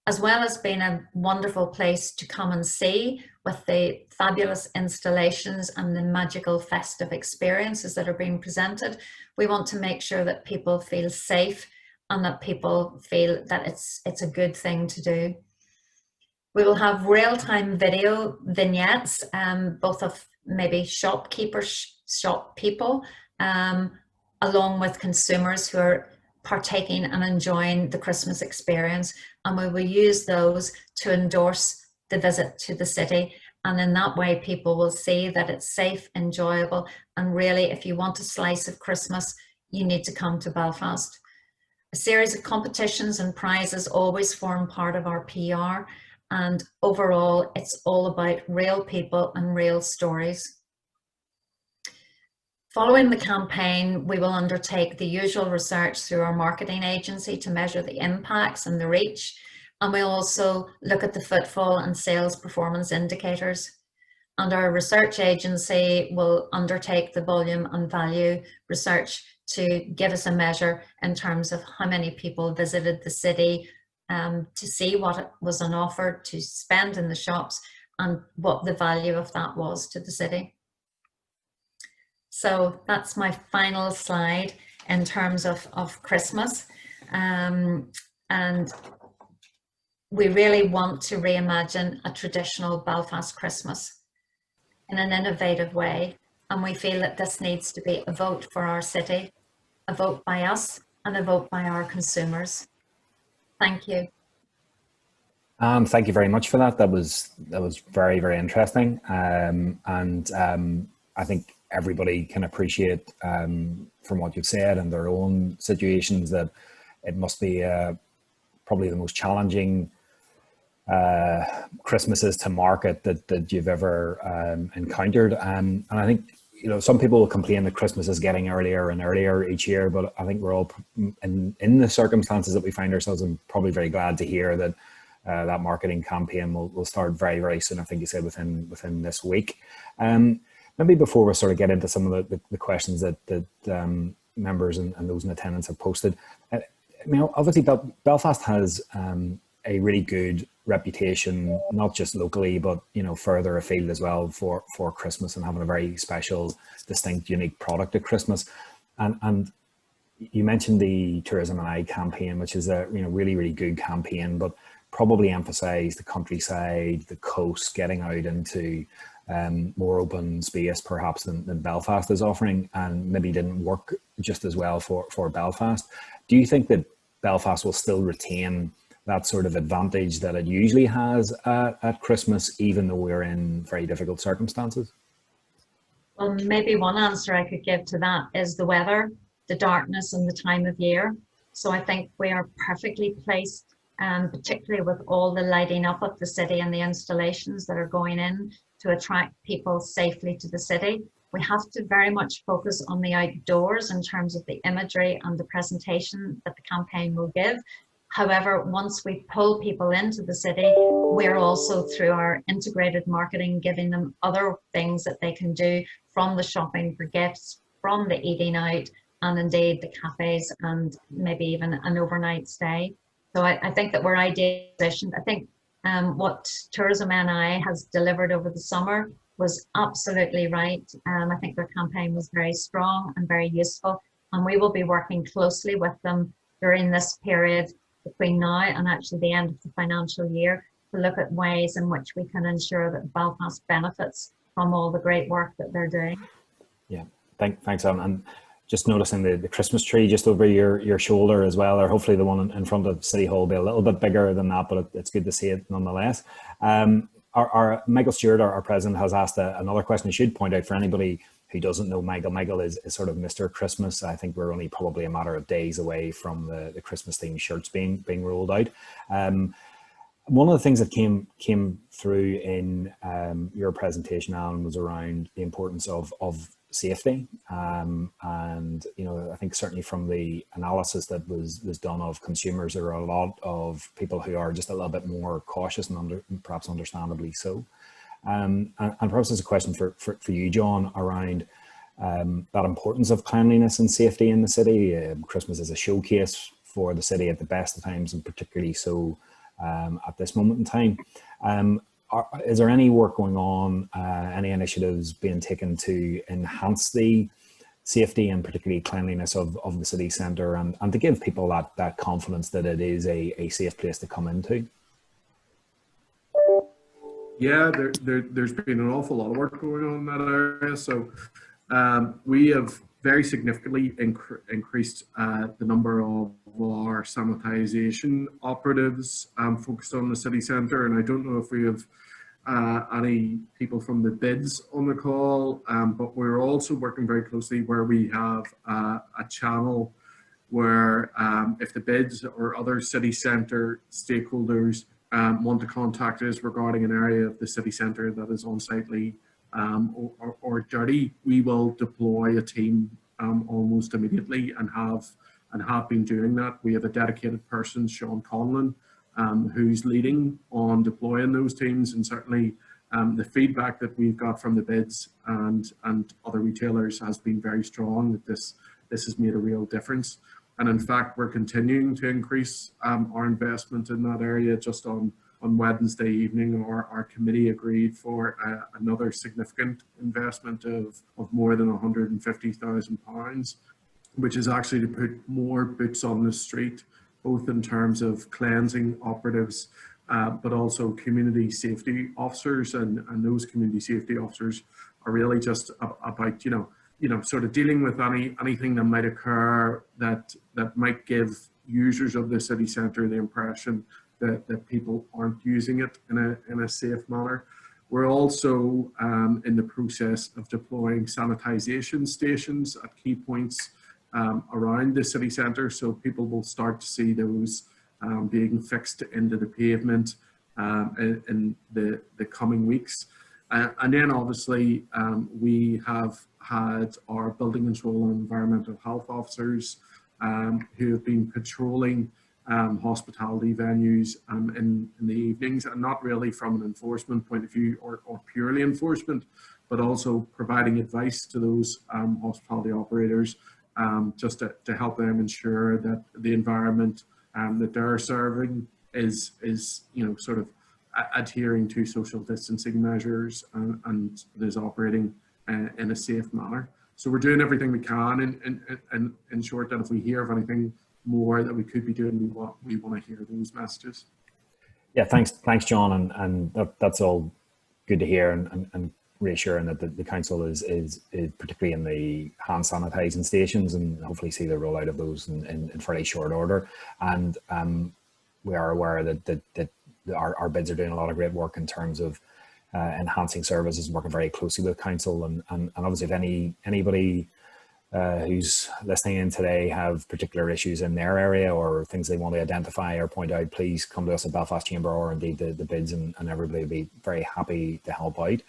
as well as being a wonderful place to come and see with the fabulous installations and the magical festive experiences that are being presented. We want to make sure that people feel safe and that people feel that it's a good thing to do. We will have real-time video vignettes, both of maybe shopkeepers, shop people, along with consumers who are partaking and enjoying the Christmas experience, and we will use those to endorse the visit to the city, and in that way people will see that it's safe, enjoyable, and really, if you want a slice of Christmas, you need to come to Belfast. A series of competitions and prizes always form part of our PR, and overall it's all about real people and real stories. Following the campaign, we will undertake the usual research through our marketing agency to measure the impacts and the reach, and we'll also look at the footfall and sales performance indicators. And our research agency will undertake the volume and value research to give us a measure in terms of how many people visited the city, to see what was on offer to spend in the shops and what the value of that was to the city. So that's my final slide in terms of Christmas. And we really want to reimagine a traditional Belfast Christmas in an innovative way. And we feel that this needs to be a vote for our city, a vote by us, and a vote by our consumers. Thank you. Thank you very much for that. That was very, very interesting. I think everybody can appreciate from what you've said and their own situations that it must be probably the most challenging Christmases to market that you've ever encountered. And I think, you know, some people will complain that Christmas is getting earlier and earlier each year, but I think we're all in the circumstances that we find ourselves in, probably very glad to hear that that marketing campaign will start very, very soon. I think you said within this week. Maybe before we sort of get into some of the questions that members and those in attendance have posted, I mean, obviously Belfast has a really good reputation, not just locally, but, you know, further afield as well for Christmas and having a very special, distinct, unique product at Christmas. And you mentioned the Tourism and I campaign, which is a, you know, really, really good campaign, but probably emphasize the countryside, the coast, getting out into more open space perhaps than Belfast is offering, and maybe didn't work just as well for Belfast. Do you think that Belfast will still retain that sort of advantage that it usually has at Christmas, even though we're in very difficult circumstances? Well, maybe one answer I could give to that is the weather, the darkness, and the time of year. So I think we are perfectly placed, particularly with all the lighting up of the city and the installations that are going in to attract people safely to the city. We have to very much focus on the outdoors in terms of the imagery and the presentation that the campaign will give. However, once we pull people into the city, we're also, through our integrated marketing, giving them other things that they can do, from the shopping for gifts, from the eating out, and indeed the cafes, and maybe even an overnight stay. So I think that we're ideally positioned. I think what Tourism NI has delivered over the summer was absolutely right. I think their campaign was very strong and very useful, and we will be working closely with them during this period between now and actually the end of the financial year to look at ways in which we can ensure that Belfast benefits from all the great work that they're doing. Yeah, thanks, Ellen. And just noticing the Christmas tree just over your shoulder as well, or hopefully the one in front of City Hall will be a little bit bigger than that, but it's good to see it nonetheless. Our Michael Stewart, our president, has asked another question. I should point out for anybody who doesn't know Michael. Michael is sort of Mr. Christmas. I think we're only probably a matter of days away from the Christmas themed shirts being rolled out. One of the things that came through in your presentation, Alan, was around the importance of safety. And, you know, I think certainly from the analysis that was done of consumers, there are a lot of people who are just a little bit more cautious, and perhaps understandably so. And perhaps there's a question for you, John, around that importance of cleanliness and safety in the city. Christmas is a showcase for the city at the best of times, and particularly so at this moment in time. Is there any work going on, any initiatives being taken to enhance the safety and particularly cleanliness of the city centre, and to give people that confidence that it is a safe place to come into? Yeah, there's been an awful lot of work going on in that area. So we have very significantly increased the number of our sanitisation operatives focused on the city centre. And I don't know if we have any people from the bids on the call, but we're also working very closely where we have a channel where if the bids or other city centre stakeholders want to contact us regarding an area of the city centre that is unsightly or dirty, we will deploy a team almost immediately, and have been doing that. We have a dedicated person, Sean Conlon, who's leading on deploying those teams, and certainly the feedback that we've got from the bids and other retailers has been very strong, that this has made a real difference. And in fact, we're continuing to increase our investment in that area. Just on Wednesday evening, our committee agreed for another significant investment of more than £150,000, which is actually to put more boots on the street, both in terms of cleansing operatives, but also community safety officers. And those community safety officers are really just about, sort of dealing with anything that might occur that might give users of the city centre the impression that people aren't using it in a safe manner. We're also in the process of deploying sanitisation stations at key points around the city centre, so people will start to see those being fixed into the pavement in the coming weeks. And then obviously we have had our building control and environmental health officers who have been patrolling hospitality venues in the evenings, and not really from an enforcement point of view or purely enforcement, but also providing advice to those hospitality operators just to help them ensure that the environment that they're serving is sort of adhering to social distancing measures and is operating in a safe manner. So we're doing everything we can, and in short, that if we hear of anything more that we could be doing, we want to hear those messages. Yeah, thanks, John, and that's all good to hear, and reassuring that the council is particularly in the hand sanitising stations, and hopefully see the rollout of those in fairly short order. And we are aware that our bids are doing a lot of great work in terms of enhancing services and working very closely with council, and obviously if anybody who's listening in today have particular issues in their area or things they want to identify or point out, please come to us at Belfast Chamber, or indeed the bids, and everybody will be very happy to help out.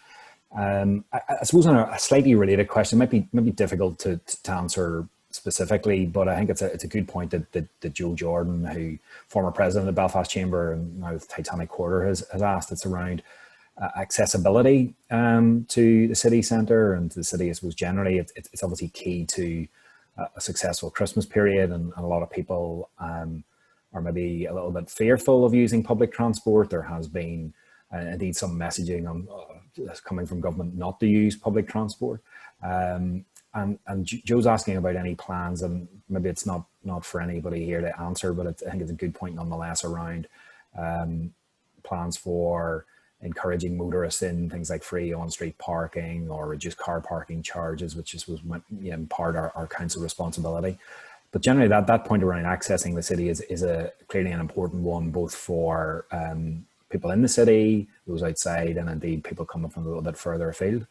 I suppose on a slightly related question, might be difficult to answer specifically, but I think it's a good point that Joe Jordan, who former president of Belfast Chamber and now the Titanic Quarter, has asked. It's around accessibility to the city centre and to the city, I suppose, generally. It's obviously key to a successful Christmas period, and a lot of people are maybe a little bit fearful of using public transport. There has been indeed some messaging on coming from government not to use public transport. And Joe's asking about any plans, and maybe it's not for anybody here to answer, but I think it's a good point nonetheless around plans for encouraging motorists in things like free on-street parking or reduced car parking charges, which was in part our council responsibility. But generally that point around accessing the city is clearly an important one, both for people in the city, those outside, and indeed people coming from a little bit further afield.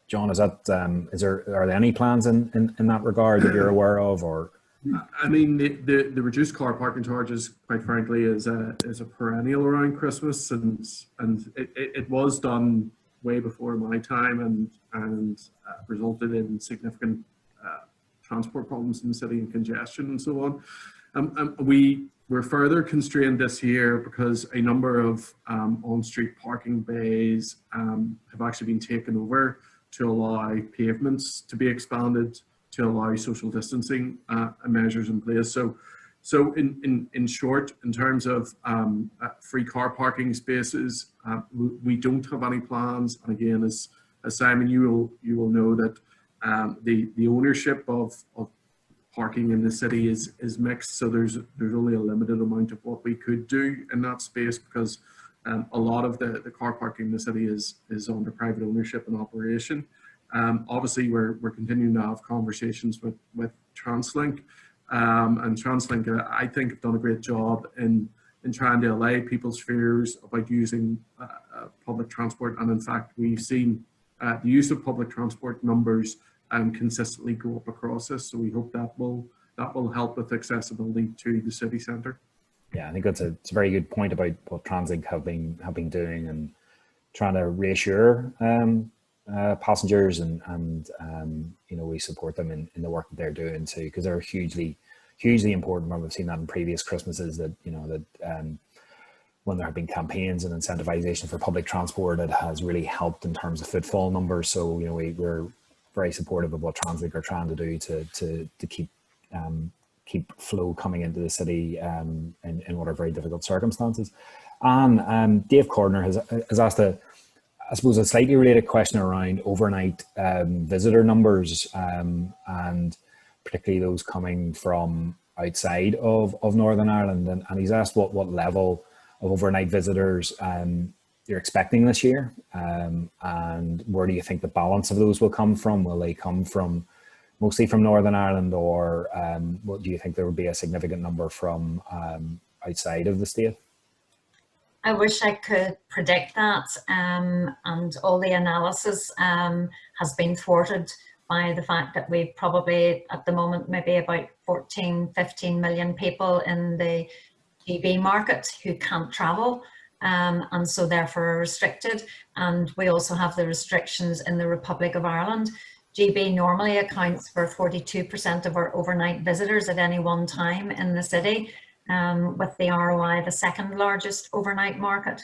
John, are there any plans in that regard that you're aware of? Or I mean, the reduced car parking charges, quite frankly, is a perennial around Christmas, and it was done way before my time, and resulted in significant transport problems in the city and congestion and so on. We're further constrained this year because a number of on-street parking bays have actually been taken over to allow pavements to be expanded to allow social distancing measures in place. So So in short, in terms of free car parking spaces, we don't have any plans. And again, as Simon, you will know that the ownership of parking in the city is mixed. So there's only a limited amount of what we could do in that space, because a lot of the car parking in the city is under private ownership and operation. Obviously, we're continuing to have conversations with TransLink. And TransLink, I think, have done a great job in trying to allay people's fears about using public transport. And in fact, we've seen the use of public transport numbers consistently go up across this. So we hope that will help with accessibility to the city centre. Yeah, I think it's a very good point about what TransLink have been doing and trying to reassure passengers, and you know, we support them in the work that they're doing too, because they're hugely important. When we've seen that in previous Christmases, that you know that when there have been campaigns and incentivization for public transport, it has really helped in terms of footfall numbers. So you know, we're very supportive of what TransLink are trying to do to keep flow coming into the city in what are very difficult circumstances. And Dave Cordner has asked I suppose a slightly related question around overnight visitor numbers, and particularly those coming from outside of Northern Ireland. And he's asked what level of overnight visitors you're expecting this year, and where do you think the balance of those will come from? Will they come from mostly from Northern Ireland, or what do you think there will be a significant number from outside of the state? I wish I could predict that, and all the analysis has been thwarted by the fact that we probably at the moment maybe about 14-15 million people in the GB market who can't travel, and so therefore are restricted. And we also have the restrictions in the Republic of Ireland. GB normally accounts for 42% of our overnight visitors at any one time in the city, with the ROI the second largest overnight market.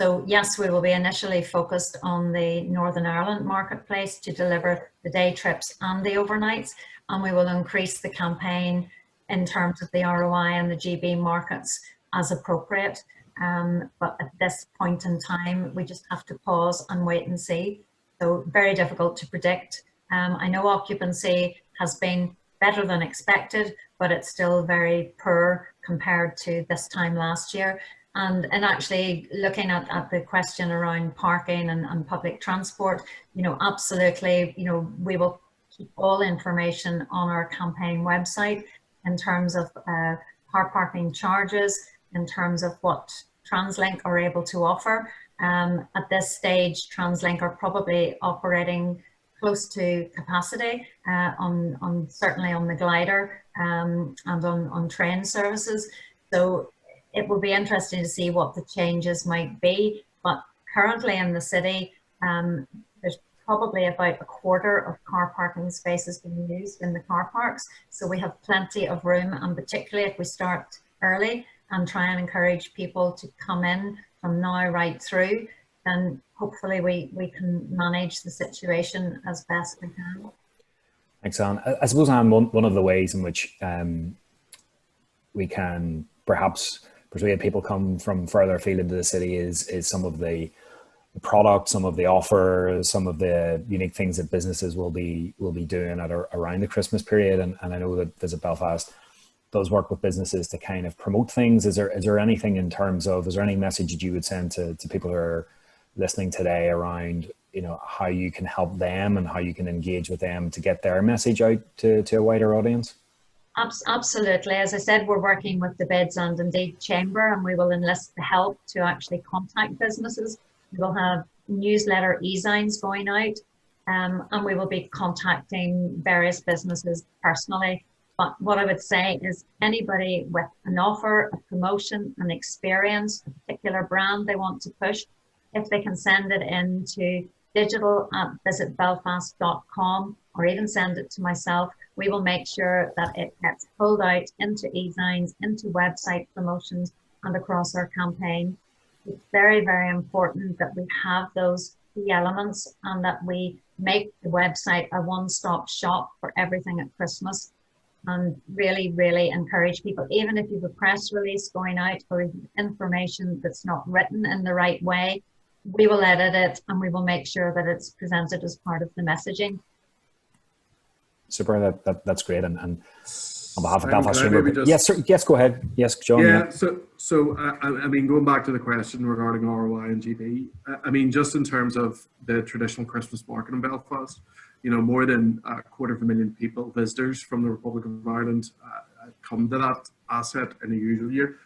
So yes, we will be initially focused on the Northern Ireland marketplace to deliver the day trips and the overnights, and we will increase the campaign in terms of the ROI and the GB markets as appropriate. But at this point in time, we just have to pause and wait and see. So very difficult to predict. I know occupancy has been better than expected, but it's still very poor compared to this time last year. And actually looking at the question around parking and public transport, you know, absolutely, you know, we will keep all information on our campaign website in terms of car parking charges, in terms of what TransLink are able to offer. At this stage, TransLink are probably operating close to capacity certainly on the glider and on train services. So it will be interesting to see what the changes might be. But currently in the city, there's probably about a quarter of car parking spaces being used in the car parks. So we have plenty of room, and particularly if we start early and try and encourage people to come in from now right through, then hopefully we can manage the situation as best we can. Thanks, Anne. I suppose, Anne, one of the ways in which we can perhaps persuade people come from further afield into the city is some of the product, some of the offer, some of the unique things that businesses will be doing around the Christmas period. And I know that Visit Belfast does work with businesses to kind of promote things. Is there anything in terms of, is there any message that you would send to people who are listening today around, you know, how you can help them and how you can engage with them to get their message out to a wider audience? Absolutely. As I said, we're working with the Beds and Indeed Chamber, and we will enlist the help to actually contact businesses. We will have newsletter e-signs going out, and we will be contacting various businesses personally. But what I would say is anybody with an offer, a promotion, an experience, a particular brand they want to push, if they can send it in to digital@visitbelfast.com or even send it to myself, we will make sure that it gets pulled out into e-signs, into website promotions and across our campaign. It's very, very important that we have those key elements and that we make the website a one-stop shop for everything at Christmas. and really, really encourage people, even if you have a press release going out or information that's not written in the right way, we will edit it and we will make sure that it's presented as part of the messaging. Super, that's great. And on behalf of Simon, Belfast Chamber, just... yes, sir, yes, go ahead. Yes, John. Yeah, so I mean, going back to the question regarding ROI and GB, I mean, just in terms of the traditional Christmas market in Belfast, you know, more than 250,000 people, visitors from the Republic of Ireland, come to that asset in a usual year.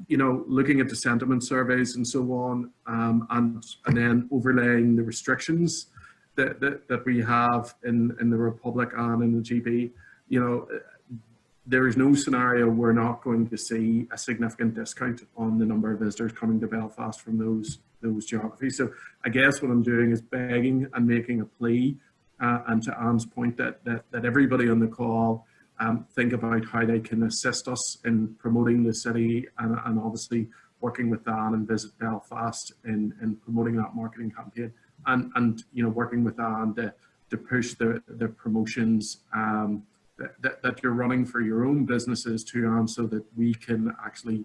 You know, looking at the sentiment surveys and so on, and then overlaying the restrictions that we have in the Republic and in the GB, you know, there is no scenario we're not going to see a significant discount on the number of visitors coming to Belfast from those geographies. So I guess what I'm doing is begging and making a plea, and to Anne's point, that everybody on the call think about how they can assist us in promoting the city, and obviously working with Anne and Visit Belfast in promoting that marketing campaign, and you know, working with Anne to push the promotions that you're running for your own businesses too, Anne, so that we can actually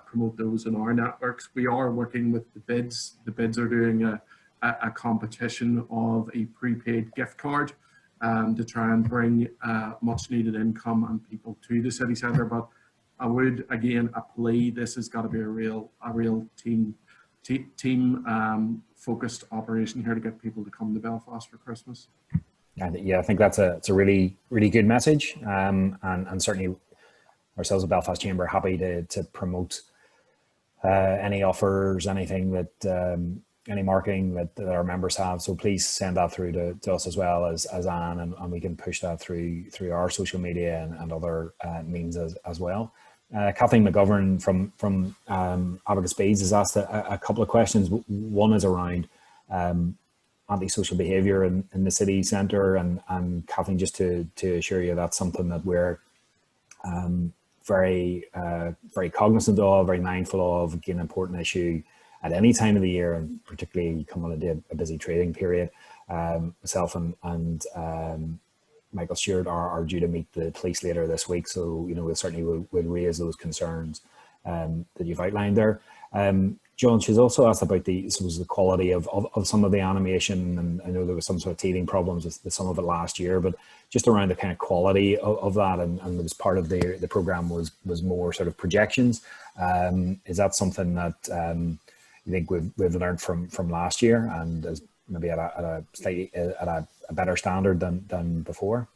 promote those in our networks. We are working with the bids. The bids are doing a competition of a prepaid gift card to try and bring much needed income and people to the city centre. But I would, again, a plea, this has got to be a real team focused operation here to get people to come to Belfast for Christmas. Yeah, I think it's a really, really good message, and certainly ourselves at Belfast Chamber are happy to promote any offers, anything that any marketing that our members have. So please send that through to us as well as Anne, and we can push that through our social media and other means as well. Kathleen McGovern from Abacus Beads has asked a couple of questions. One is around antisocial behaviour in the city centre, and Kathleen, just to assure you, that's something that we're very cognizant of, very mindful of. Again, an important issue at any time of the year, and particularly coming into a busy trading period. Myself and Michael Stewart are due to meet the police later this week, so you know, we'll certainly raise those concerns that you've outlined there. John, she's also asked about the quality of some of the animation, and I know there was some sort of teething problems with some of it last year, but just around the kind of quality of that, and it was part of the program was more sort of projections. Is that something that you think we've learned from last year, and is maybe at a better standard than before?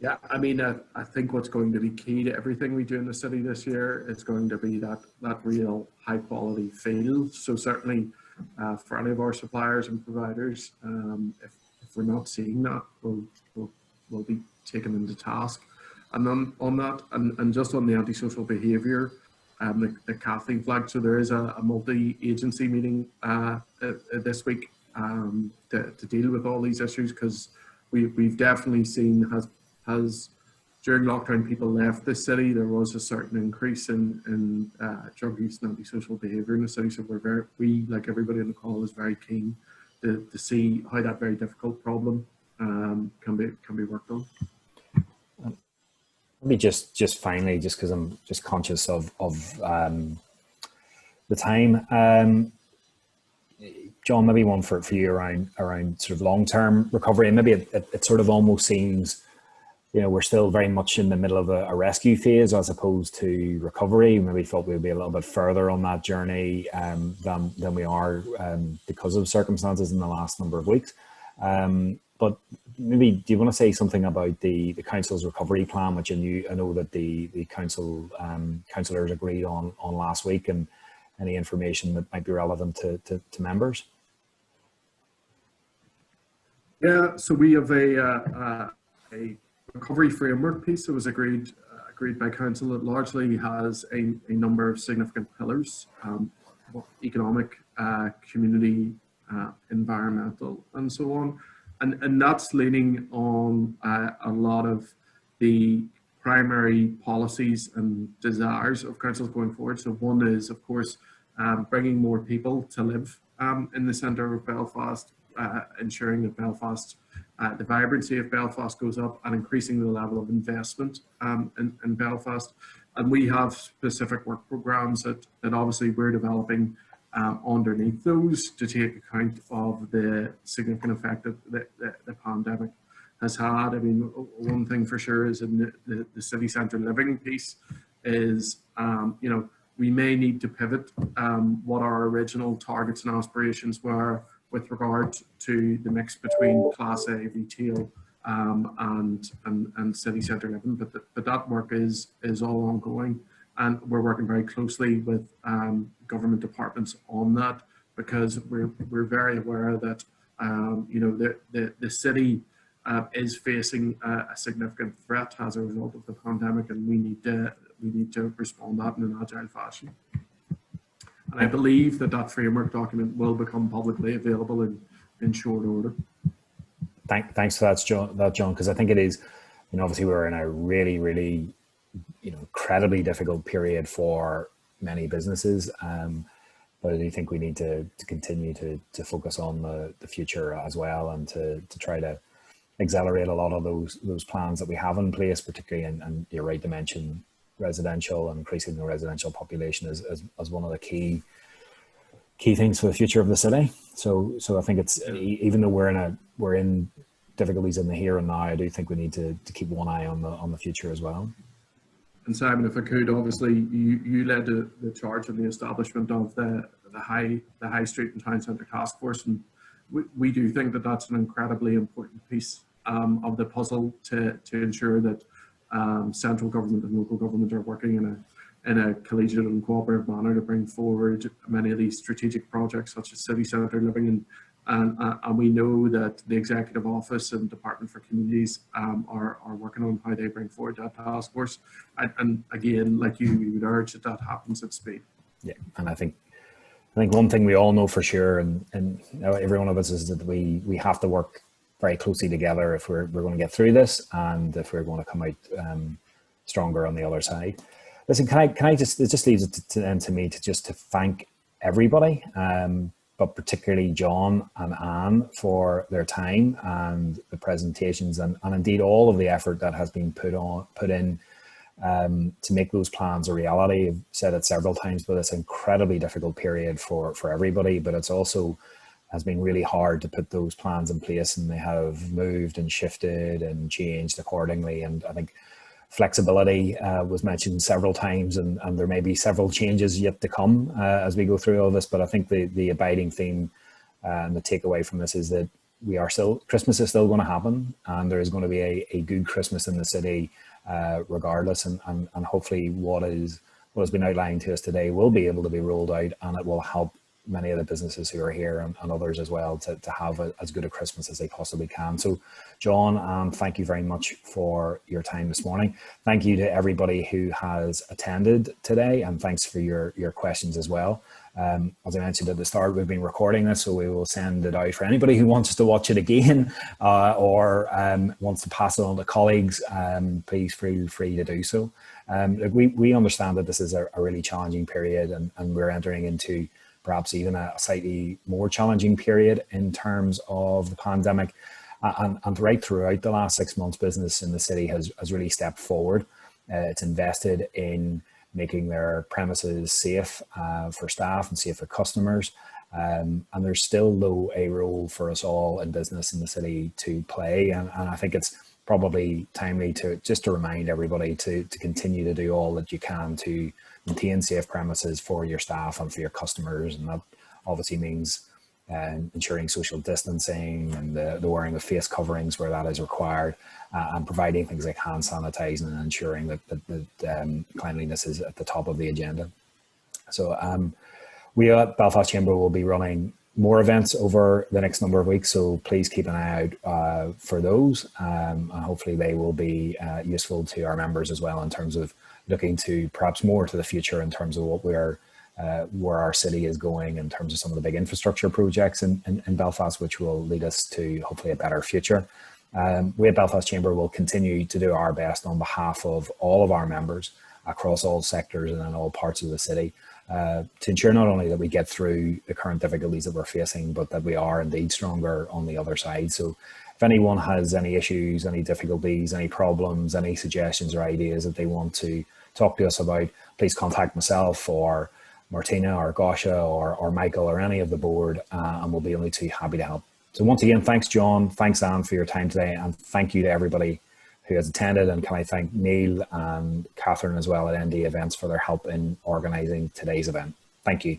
Yeah, I mean, I think what's going to be key to everything we do in the city this year is going to be that real high quality feel. So certainly for any of our suppliers and providers, if we're not seeing that, we'll be taken into task. And then on that, and just on the antisocial behaviour, the Kathleen flag. So there is a multi-agency meeting this week to deal with all these issues, because we've definitely seen as during lockdown people left the city, there was a certain increase in drug use and antisocial behaviour in the city. So we, like everybody on the call, is very keen to see how that very difficult problem can be worked on. Let me just finally, just because I'm just conscious of the time. John, maybe one for you around sort of long-term recovery, and maybe it sort of almost seems, you know, we're still very much in the middle of a rescue phase as opposed to recovery. Maybe thought we'd be a little bit further on that journey than we are because of circumstances in the last number of weeks. But maybe, do you want to say something about the council's recovery plan, which I know that the councillors agreed on last week, and any information that might be relevant to members? Yeah, so we have a recovery framework piece that was agreed by council. It largely has a number of significant pillars: economic, community, environmental, and so on. And that's leaning on a lot of the primary policies and desires of councils going forward. So one is, of course, bringing more people to live in the centre of Belfast, ensuring that Belfast the vibrancy of Belfast goes up, and increasing the level of investment in Belfast. And we have specific work programs that obviously we're developing underneath those to take account of the significant effect that the pandemic has had. I mean, one thing for sure is in the city centre living piece is, you know, we may need to pivot what our original targets and aspirations were with regard to the mix between Class A retail and city centre living, but that work is all ongoing, and we're working very closely with government departments on that, because we're very aware that you know, the city is facing a significant threat as a result of the pandemic, and we need to respond to that in an agile fashion. And I believe that framework document will become publicly available in short order. Thanks for that, John, because I think it is, you know, obviously we're in a really, really, you know, incredibly difficult period for many businesses. But I do think we need to continue to focus on the future as well, and to try to accelerate a lot of those plans that we have in place, particularly, and you're right to mention residential, and increasing the residential population as one of the key things for the future of the city. So I think it's, even though we're in difficulties in the here and now, I do think we need to keep one eye on the future as well. And Simon, if I could, obviously you led the charge of the establishment of the High Street and Town Centre Task Force, and we do think that that's an incredibly important piece of the puzzle to ensure that central government and local government are working in a collegiate and cooperative manner to bring forward many of these strategic projects, such as city centre living, and we know that the Executive Office and Department for Communities are working on how they bring forward that task force. And again, like you, we would urge that happens at speed. Yeah, and I think one thing we all know for sure, and you know, every one of us, is that we have to work very closely together if we're going to get through this, and if we're going to come out stronger on the other side. Listen, can I just, it just leaves it to me to thank everybody, but particularly John and Anne for their time and the presentations, and indeed all of the effort that has been put in to make those plans a reality. I've said it several times, but it's an incredibly difficult period for everybody, but it's also has been really hard to put those plans in place, and they have moved and shifted and changed accordingly. And I think flexibility was mentioned several times, and there may be several changes yet to come as we go through all this. But I think the abiding theme and the takeaway from this is that Christmas is still going to happen, and there is going to be a good Christmas in the city regardless. And hopefully what has been outlined to us today will be able to be rolled out, and it will help many of the businesses who are here and others as well to have as good a Christmas as they possibly can. So John, thank you very much for your time this morning. Thank you to everybody who has attended today, and thanks for your questions as well. As I mentioned at the start, we've been recording this, so we will send it out for anybody who wants to watch it again or wants to pass it on to colleagues. Please feel free to do so. We understand that this is a really challenging period, and we're entering into perhaps even a slightly more challenging period in terms of the pandemic. And right throughout the last 6 months, business in the city has really stepped forward. It's invested in making their premises safe for staff and safe for customers. And there's still, though, a role for us all in business in the city to play. And I think it's probably timely to remind everybody to continue to do all that you can to maintain safe premises for your staff and for your customers. And that obviously means ensuring social distancing and the wearing of face coverings where that is required, and providing things like hand sanitizing and ensuring that cleanliness is at the top of the agenda. So we at Belfast Chamber will be running more events over the next number of weeks, so please keep an eye out for those, and hopefully they will be useful to our members as well, in terms of looking to perhaps more to the future in terms of what where our city is going in terms of some of the big infrastructure projects in Belfast, which will lead us to hopefully a better future. We at Belfast Chamber will continue to do our best on behalf of all of our members across all sectors and in all parts of the city, to ensure not only that we get through the current difficulties that we're facing, but that we are indeed stronger on the other side. So if anyone has any issues, any difficulties, any problems, any suggestions or ideas that they want to talk to us about, please contact myself or Martina or Gosha or Michael or any of the board, and we'll be only too happy to help. So once again, thanks John, thanks Anne for your time today, and thank you to everybody who has attended. And can I thank Neil and Catherine as well at ND Events for their help in organising today's event. Thank you.